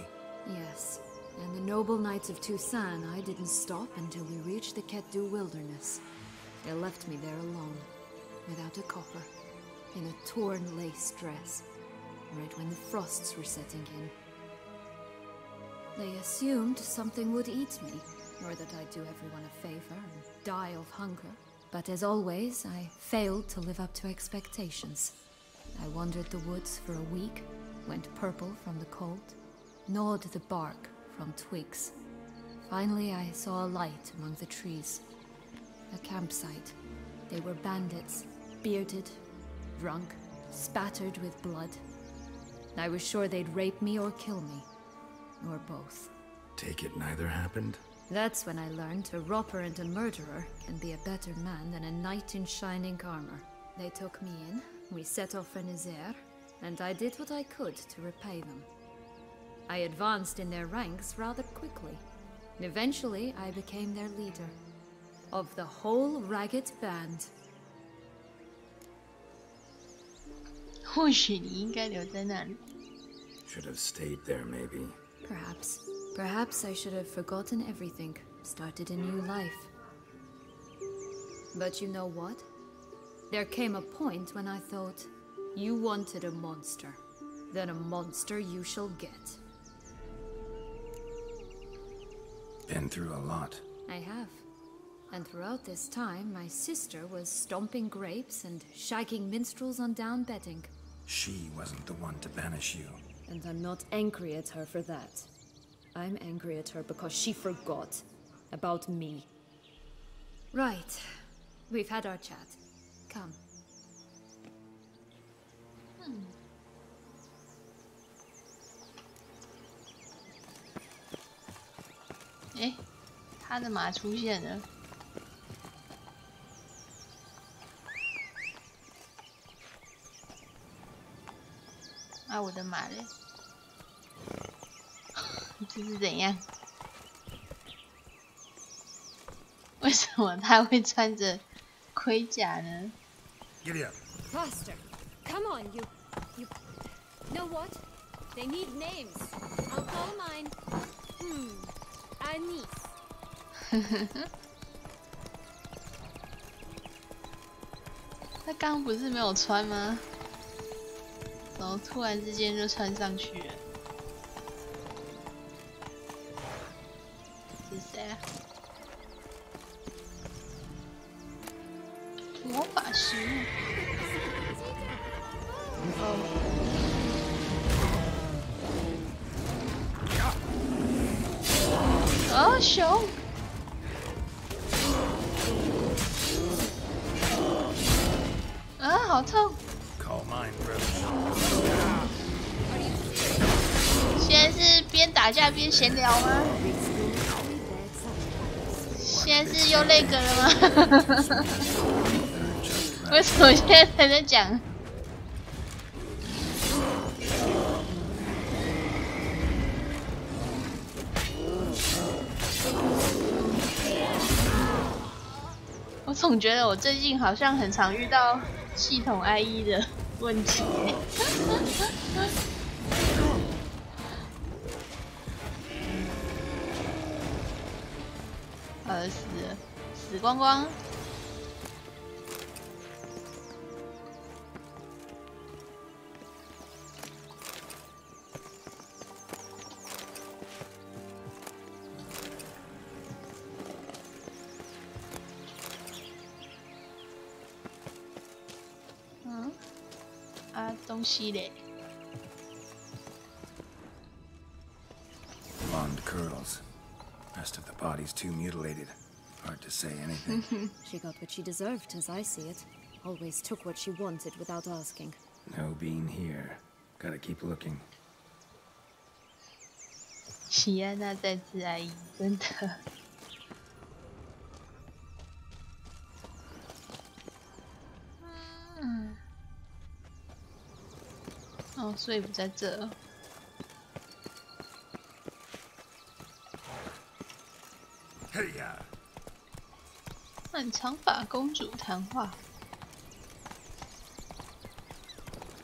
Speaker 5: Yes, and the noble knights of Tucson, I didn't stop until we reached the Ketdu wilderness. They left me there alone, without a copper, in a torn lace dress, right when the frosts were setting in. They assumed something would eat me, or that I'd do everyone a favor and die of hunger. But as always, I failed to live up to expectations. I wandered the woods for a week, went purple from the cold, gnawed the bark from twigs. Finally, I saw a light among the trees. A campsite. They were bandits, bearded, drunk, spattered with blood. I was sure they'd rape me or kill me. Or both.
Speaker 3: Take it neither happened?
Speaker 5: That's when I learned a robber and a murderer can be a better man than a knight in shining armor. They took me in, we set off for Nizer, and I did what I could to repay them. I advanced in their ranks rather quickly. Eventually, I became their leader. Of the whole ragged band.
Speaker 1: 或许你应该留在那里。
Speaker 3: Should have stayed there, maybe.
Speaker 5: Perhaps. Perhaps I should have forgotten everything, started a new life. But you know what? There came a point when I thought, you wanted a monster. Then a monster you shall get.
Speaker 3: Been through a lot.
Speaker 5: I have. And throughout this time, my sister was stomping grapes and shagging minstrels on down bedding.
Speaker 3: She wasn't the one to banish you.
Speaker 5: And I'm not angry at her for that. I'm angry at her because she forgot about me. Right. We've had our chat. Come.
Speaker 1: 哎，他的马出现了。啊，我的马嘞？这是怎样？为什么他会穿着盔甲呢？
Speaker 3: Giddy up.
Speaker 7: Faster! Come on, you... Know what? They need names. I'll call mine... Anise.
Speaker 1: 他刚刚不是没有穿吗？怎么突然之间就穿上去了？是谁啊？魔法师。哦，熊。 啊，好痛！
Speaker 3: Call mine, bro.
Speaker 1: 现在是边打架边闲聊吗？现在是又那个了吗？为什么现在才在讲？我总觉得我最近好像很常遇到系统 IE 的问题。死了，死光光。东西嘞。
Speaker 3: Blonde curls. Rest of the body's too mutilated. Hard to say anything.
Speaker 5: She got what she deserved, as I see it. Always took what she wanted without asking.
Speaker 3: No bean here. Gotta keep looking.
Speaker 1: 喜安娜再次爱意，真的。哦，所以不在这。
Speaker 3: 嘿呀！
Speaker 1: 和长发公主谈话。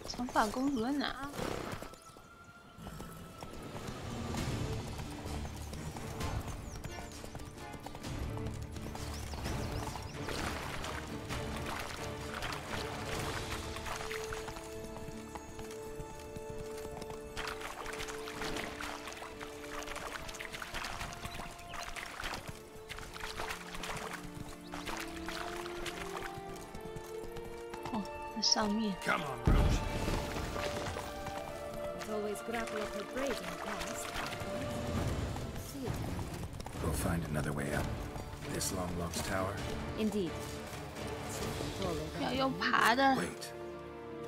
Speaker 1: 长发公主在哪？上面。
Speaker 5: Always grapple up her braid in the past. See it.
Speaker 3: We'll find another way up. This long lost tower?
Speaker 5: Indeed.
Speaker 1: 要用爬的。
Speaker 3: Wait.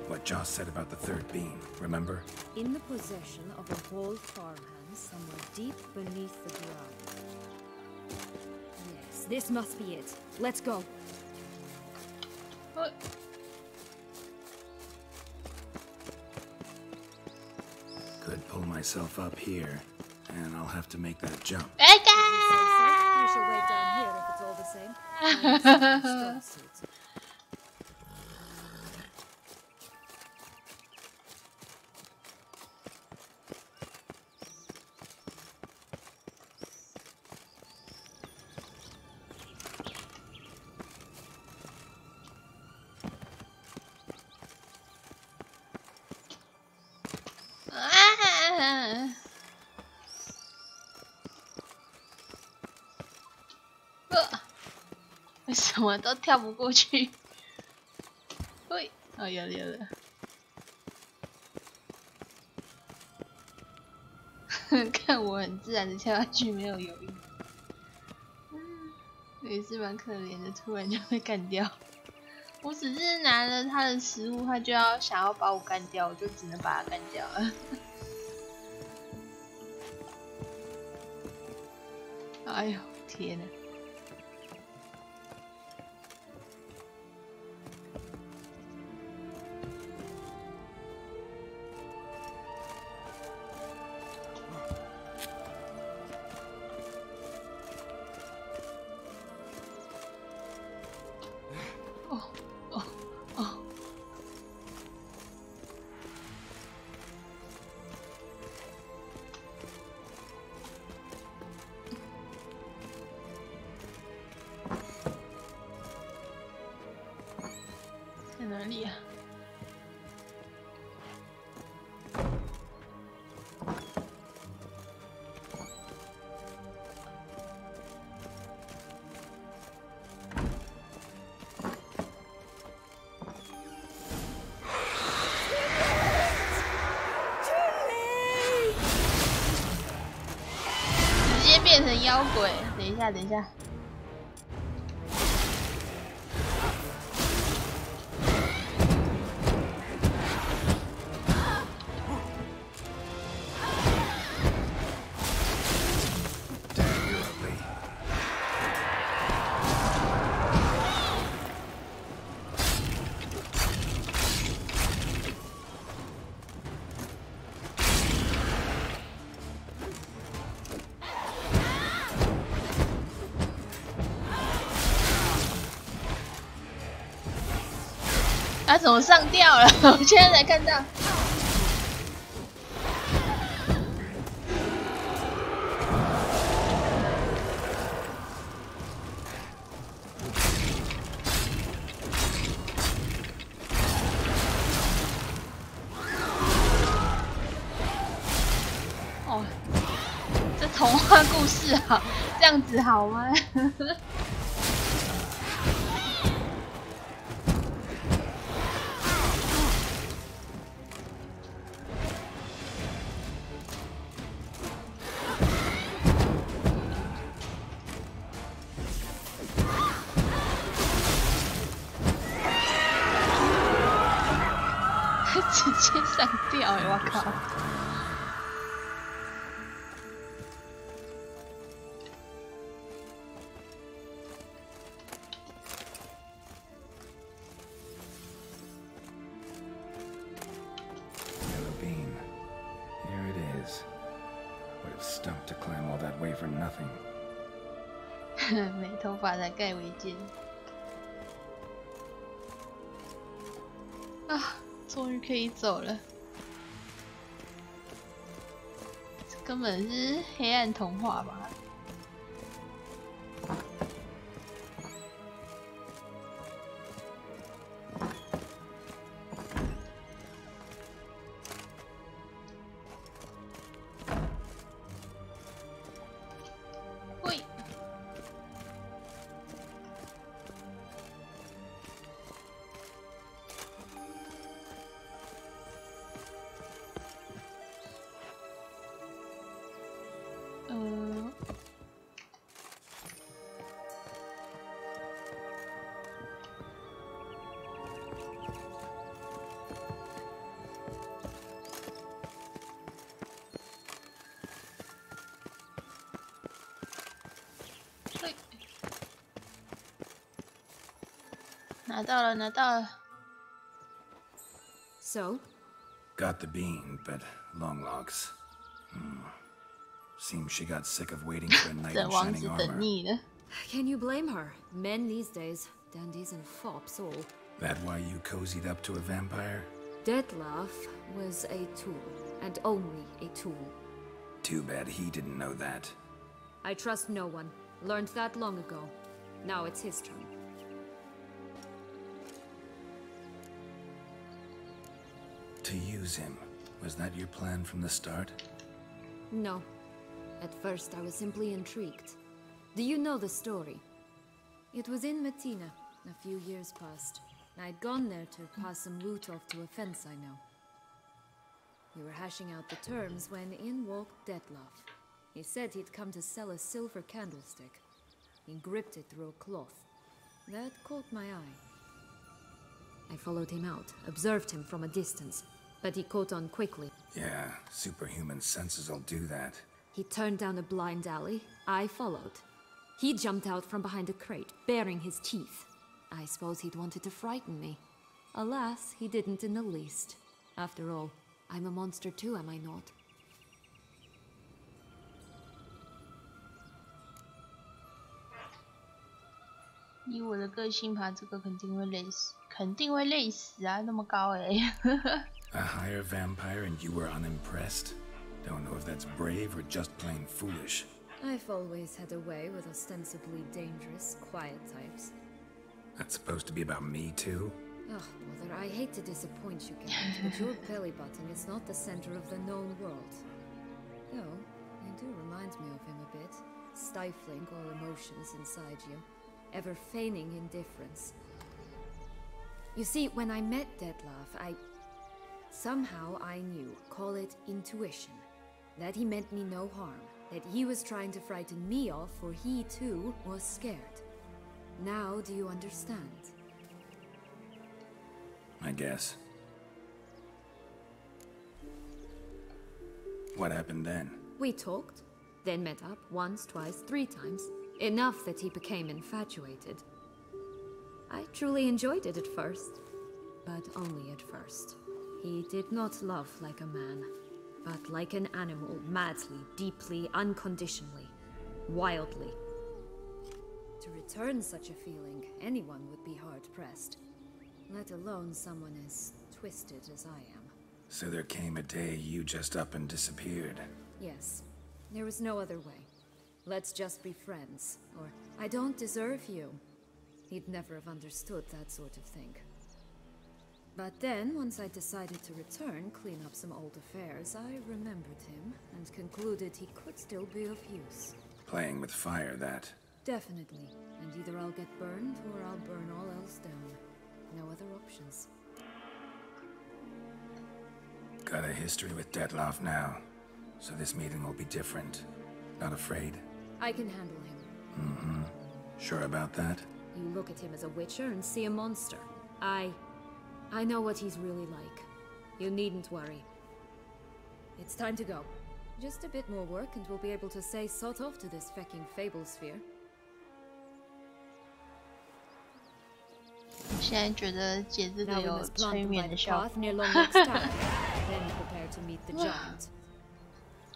Speaker 3: What Joss said about the third beam, remember?
Speaker 5: In the possession of a whole farmhand somewhere deep beneath the ground. Yes, this must be it. Let's go.
Speaker 1: What?
Speaker 3: Could pull myself up here, and I'll have to make that jump.
Speaker 5: We shall wait down here if it's all the same.
Speaker 1: Ah! 为什么都跳不过去？喂，哦，有了。看我很自然的跳下去，没有犹豫。也是蛮可怜的，突然就被干掉。我只是拿了他的食物，他就想要把我干掉，我就只能把他干掉了。哎呦，天哪！哪里啊？直接变成妖鬼！等一下，等一下。 他怎么上吊了？我现在才看到。哦，这童话故事好，这样子好吗？直接上吊！我靠！没头发才盖违建。啊，终于可以走了。这根本是黑暗童话吧？喂。拿到了，拿到了。
Speaker 5: So?
Speaker 3: Got the bean, but long logs. Seems she got sick of waiting for a knight in shining armor.
Speaker 5: Can you blame her? Men these days, dandies and fops all.
Speaker 3: That why you cozied up to a vampire?
Speaker 5: Detlef was a tool, and only a tool.
Speaker 3: Too bad he didn't know that.
Speaker 5: I trust no one. Learned that long ago. Now it's his turn.
Speaker 3: To use him. Was that your plan from the start?
Speaker 5: No. At first I was simply intrigued. Do you know the story? It was in Metina, a few years past. I'd gone there to pass some loot off to a fence I know. We were hashing out the terms when in walked Detlef. He said he'd come to sell a silver candlestick. He gripped it through a cloth. That caught my eye. I followed him out, observed him from a distance, but he caught on quickly.
Speaker 3: Yeah, superhuman senses will do that.
Speaker 5: He turned down a blind alley. I followed. He jumped out from behind a crate, baring his teeth. I suppose he'd wanted to frighten me. Alas, he didn't in the least. After all, I'm a monster too, am I not?
Speaker 1: 以我的个性爬这个肯定会累死，肯定会累死啊！那么高哎。
Speaker 3: A higher vampire and you were unimpressed? Don't know if that's brave or just plain foolish.
Speaker 5: I've always had a way with ostensibly dangerous, quiet types.
Speaker 3: That's supposed to be about me too?
Speaker 5: Ugh, brother, I hate to disappoint you, Kate, but your belly button is not the center of the known world. Though, you do remind me of him a bit, stifling all emotions inside you, ever feigning indifference. You see, when I met Detlef, somehow I knew, call it intuition, that he meant me no harm, that he was trying to frighten me off, for he too was scared. Now do you understand?
Speaker 3: I guess. What happened then?
Speaker 5: We talked, then met up once, twice, 3 times. Enough that he became infatuated. I truly enjoyed it at first, but only at first. He did not love like a man, but like an animal, madly, deeply, unconditionally, wildly. To return such a feeling, anyone would be hard-pressed, let alone someone as twisted as I am.
Speaker 3: So there came a day you just up and disappeared.
Speaker 5: Yes, there was no other way. Let's just be friends, or I don't deserve you. He'd never have understood that sort of thing. But then, once I decided to return, clean up some old affairs, I remembered him and concluded he could still be of use.
Speaker 3: Playing with fire, that.
Speaker 5: Definitely. And either I'll get burned, or I'll burn all else down. No other options.
Speaker 3: Got a history with Detlef now, so this meeting will be different. Not afraid?
Speaker 5: I can handle him.
Speaker 3: Mm-hmm. Sure about that?
Speaker 5: You look at him as a witcher and see a monster. I know what he's really like. You needn't worry. It's time to go. Just a bit more work and we'll be able to say sort off to this fecking fable sphere.
Speaker 1: 我现在觉得解这个有催眠的效果。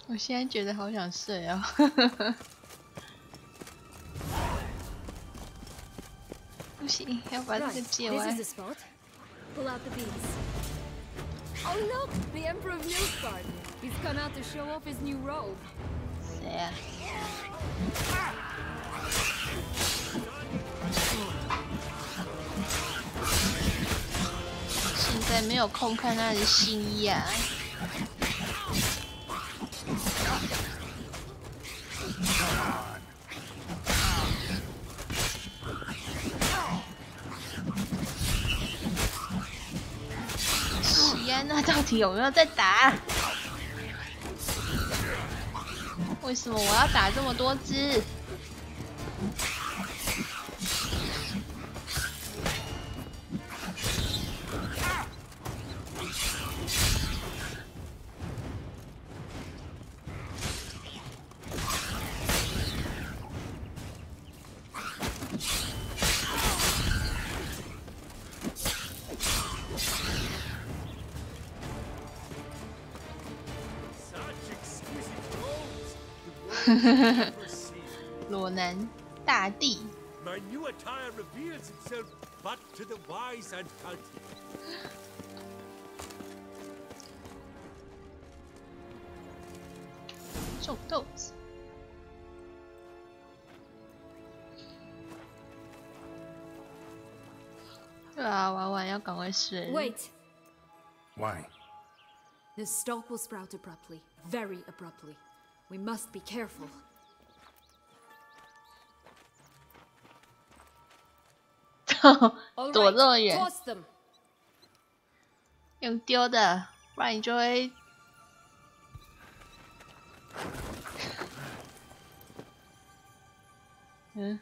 Speaker 1: 我现在觉得好想睡啊！行，要把这个解完。
Speaker 5: Pull out the beads. Oh look, the Emperor of Nilfgaard. He's gone out to show off his new robe.
Speaker 1: 谁啊？现在没有空看他的新衣啊。喜安娜到底有没有在打？为什么我要打这么多只？裸男大帝。
Speaker 4: My new attire reveals itself but to the wise and cultured.
Speaker 1: 种豆子。对啊，玩完要赶快睡。
Speaker 5: Wait.
Speaker 3: Why?
Speaker 5: The stalk will sprout abruptly, very abruptly. We must be careful.
Speaker 1: 躲这么远，
Speaker 5: Toss them.
Speaker 1: 用丢的，不然你就会。嗯。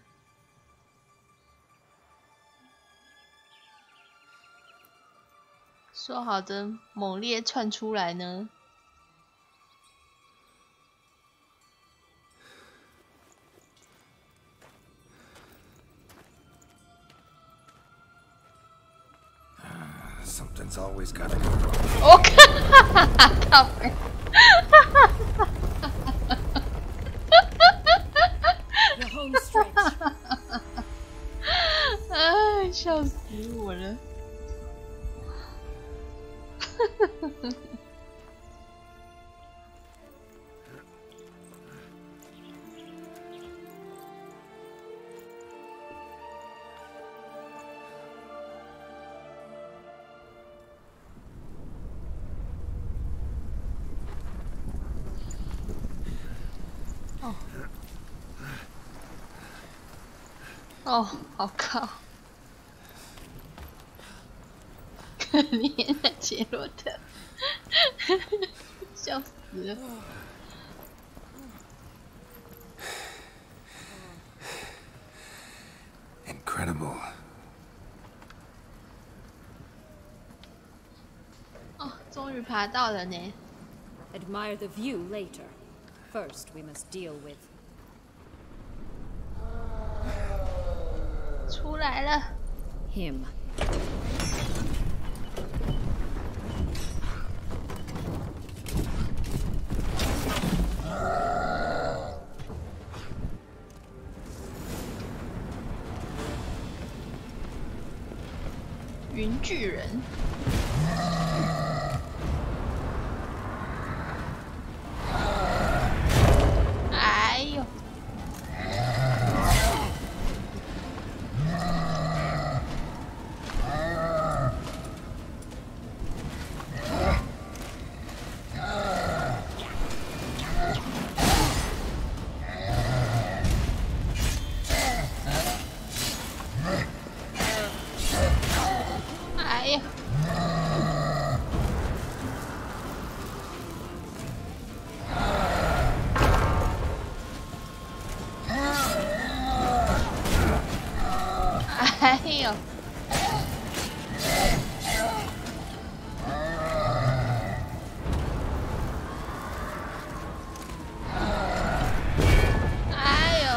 Speaker 1: 说好的猛烈窜出来呢？
Speaker 3: Something's always gotta go wrong.
Speaker 1: 我靠！哎，笑死我了！哦，好靠！可怜的杰洛特，笑死了。
Speaker 3: Incredible.
Speaker 1: 哦，终于爬到了呢。
Speaker 5: Admire the view later. First, we must deal with.
Speaker 1: 出来了。
Speaker 5: Him.
Speaker 1: 云巨人。哎呦！哎呀！哎呦！哎呦！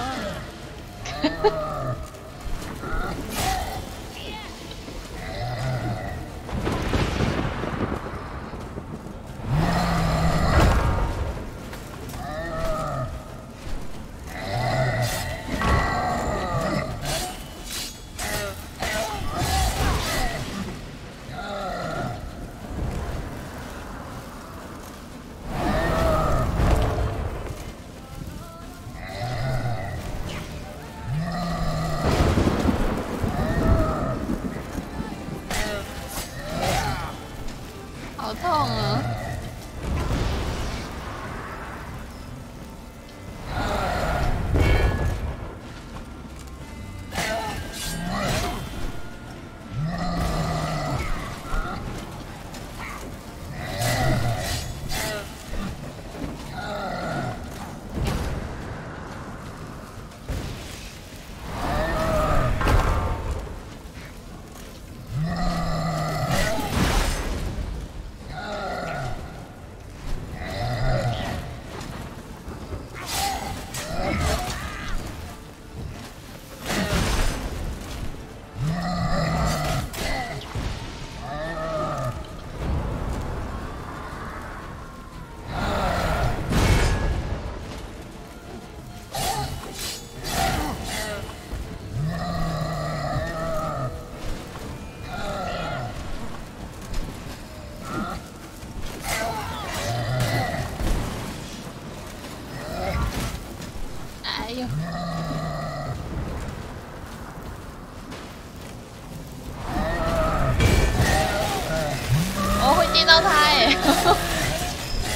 Speaker 1: 念到他哎！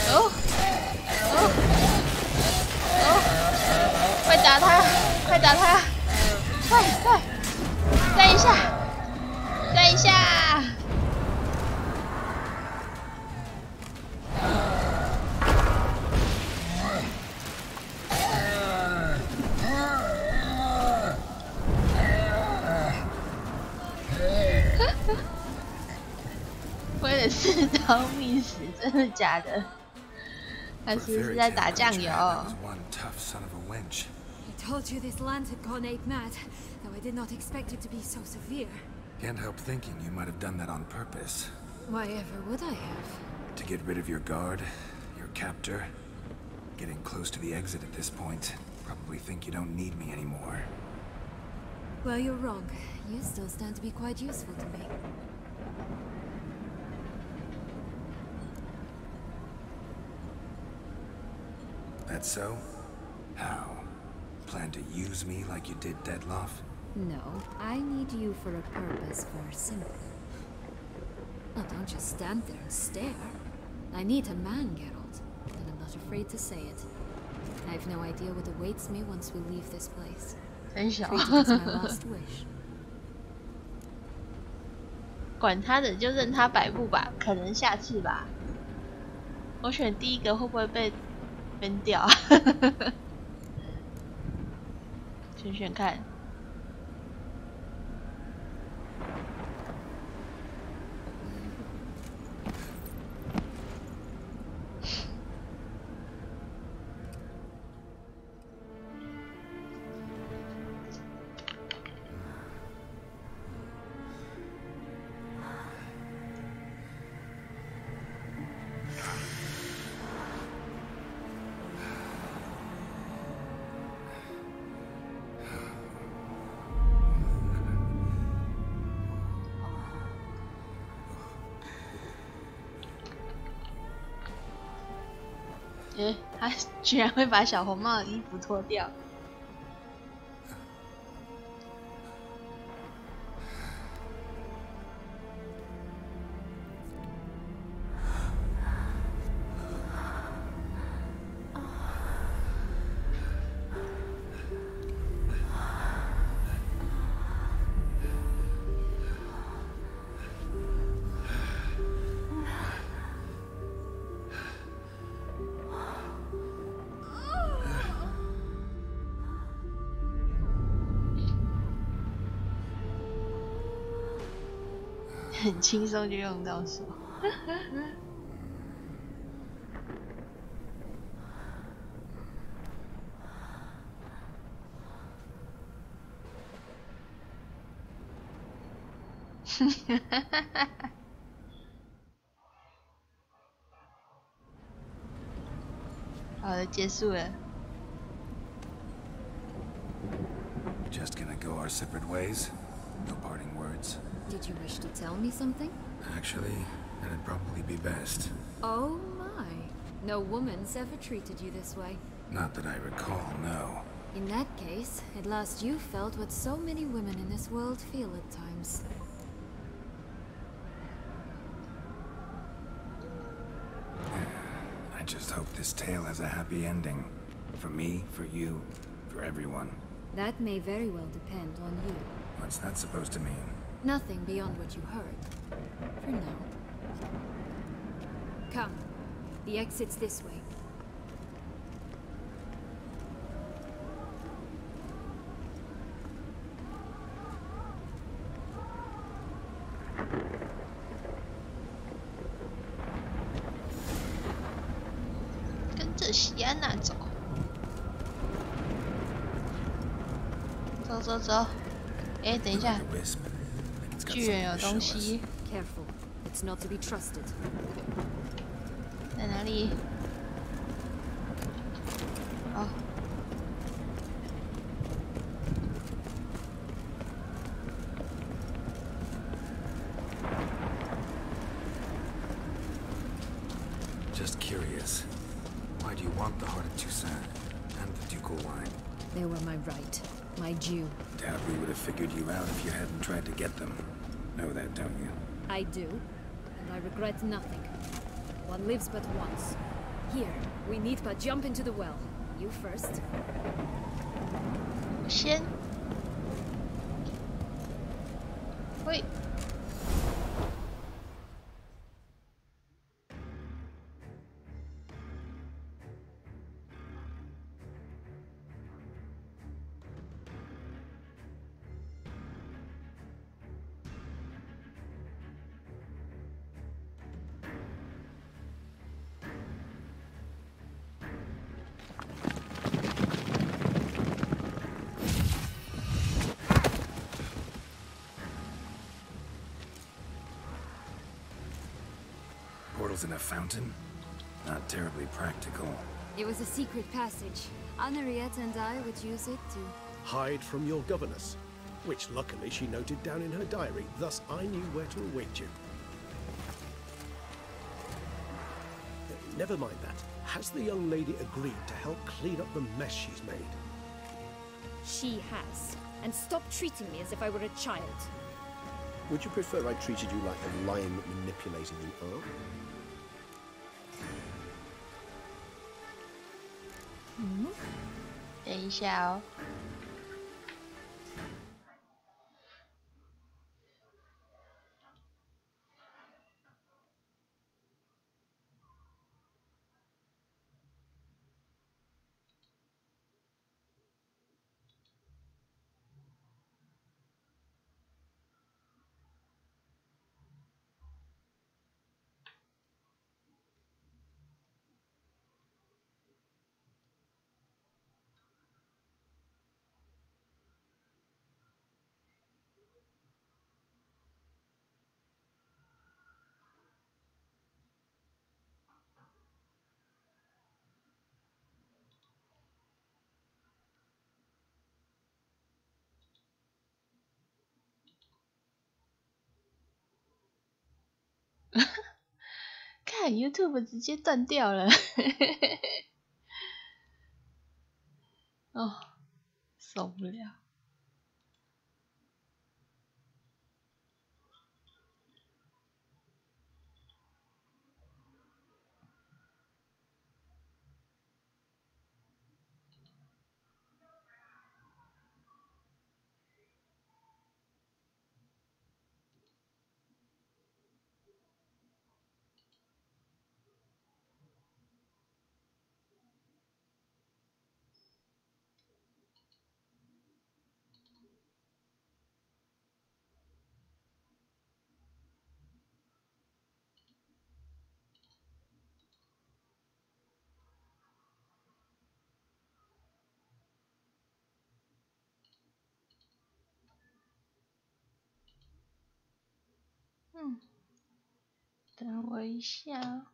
Speaker 1: 哦哦哦！快打他！快打他！快！再一下！再一下！为了4刀觅死，真的假的？还是在打酱油？
Speaker 5: I told you this land had gone ape mad, though I did not expect it to be so severe.
Speaker 3: Can't help thinking you might have done that on purpose.
Speaker 5: Why ever would I have?
Speaker 3: To get rid of your guard, your captor. Getting close to the exit at this point. Probably think you don't need me anymore.
Speaker 5: Well, you're wrong. You still stand to be quite useful to me.
Speaker 3: That so? How? Plan to use me like you did Dettloff?
Speaker 5: No, I need you for a purpose first, simple. Oh, don't just stand there and stare. I need a man, Geralt, and I'm not afraid to say it. I have no idea what awaits me once we leave this place. Treat it as my last wish.
Speaker 1: 管他的，就任他摆布吧，可能下次吧。我选第一个会不会被分掉？选看。他居然会把小红帽的衣服脱掉。很轻松就用到手。好的，结束了。
Speaker 3: Just gonna go our separate ways? No parting words?
Speaker 5: Did you wish to tell me something?
Speaker 3: Actually, that'd probably be best.
Speaker 5: Oh my. No woman's ever treated you this way.
Speaker 3: Not that I recall, no.
Speaker 5: In that case, at last you felt what so many women in this world feel at times.
Speaker 3: I just hope this tale has a happy ending. For me, for you, for everyone.
Speaker 5: That may very well depend on you.
Speaker 3: What's that supposed to mean?
Speaker 5: Nothing beyond what you heard. For now. Come. The exit's this way.
Speaker 1: Sienna 走，走走走。哎，等一下，巨人有东西。
Speaker 5: Careful, it's not to be trusted.
Speaker 1: 在哪里？哦。
Speaker 3: Just curious. Why do you want the heart of Toussaint and the ducal wine?
Speaker 5: They were my right, my due.
Speaker 3: Doubt we would have figured you out if you hadn't tried to get them. Know that, don't you?
Speaker 5: I do. and I regret nothing. One lives but once. Here, we need but jump into the well. You first.
Speaker 1: 先。喂。
Speaker 3: In a fountain? Not terribly practical.
Speaker 5: It was a secret passage. Henriette and I would use it to
Speaker 8: hide from your governess, which luckily she noted down in her diary, thus I knew where to await you. Never mind that. Has the young lady agreed to help clean up the mess she's made?
Speaker 5: She has. And stop treating me as if I were a child.
Speaker 6: Would you prefer I treated you like the lion that manipulated you are?
Speaker 1: 等一下哦。看 YouTube 直接断掉了，哦，受不了。等我一下。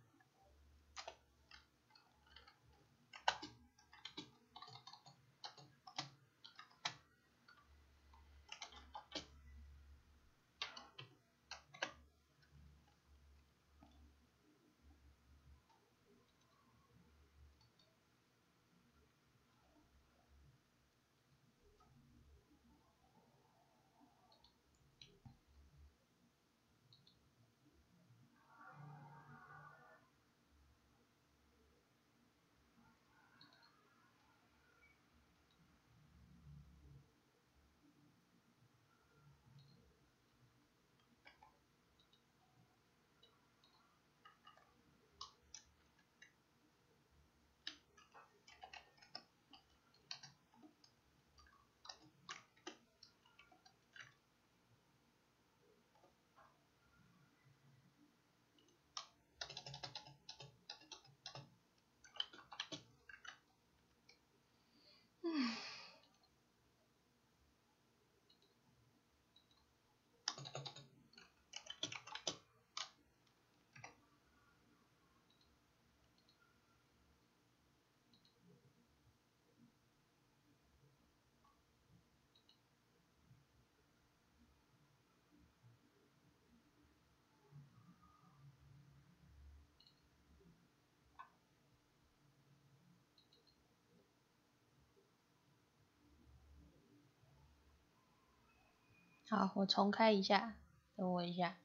Speaker 1: 好，我重开一下，等我一下。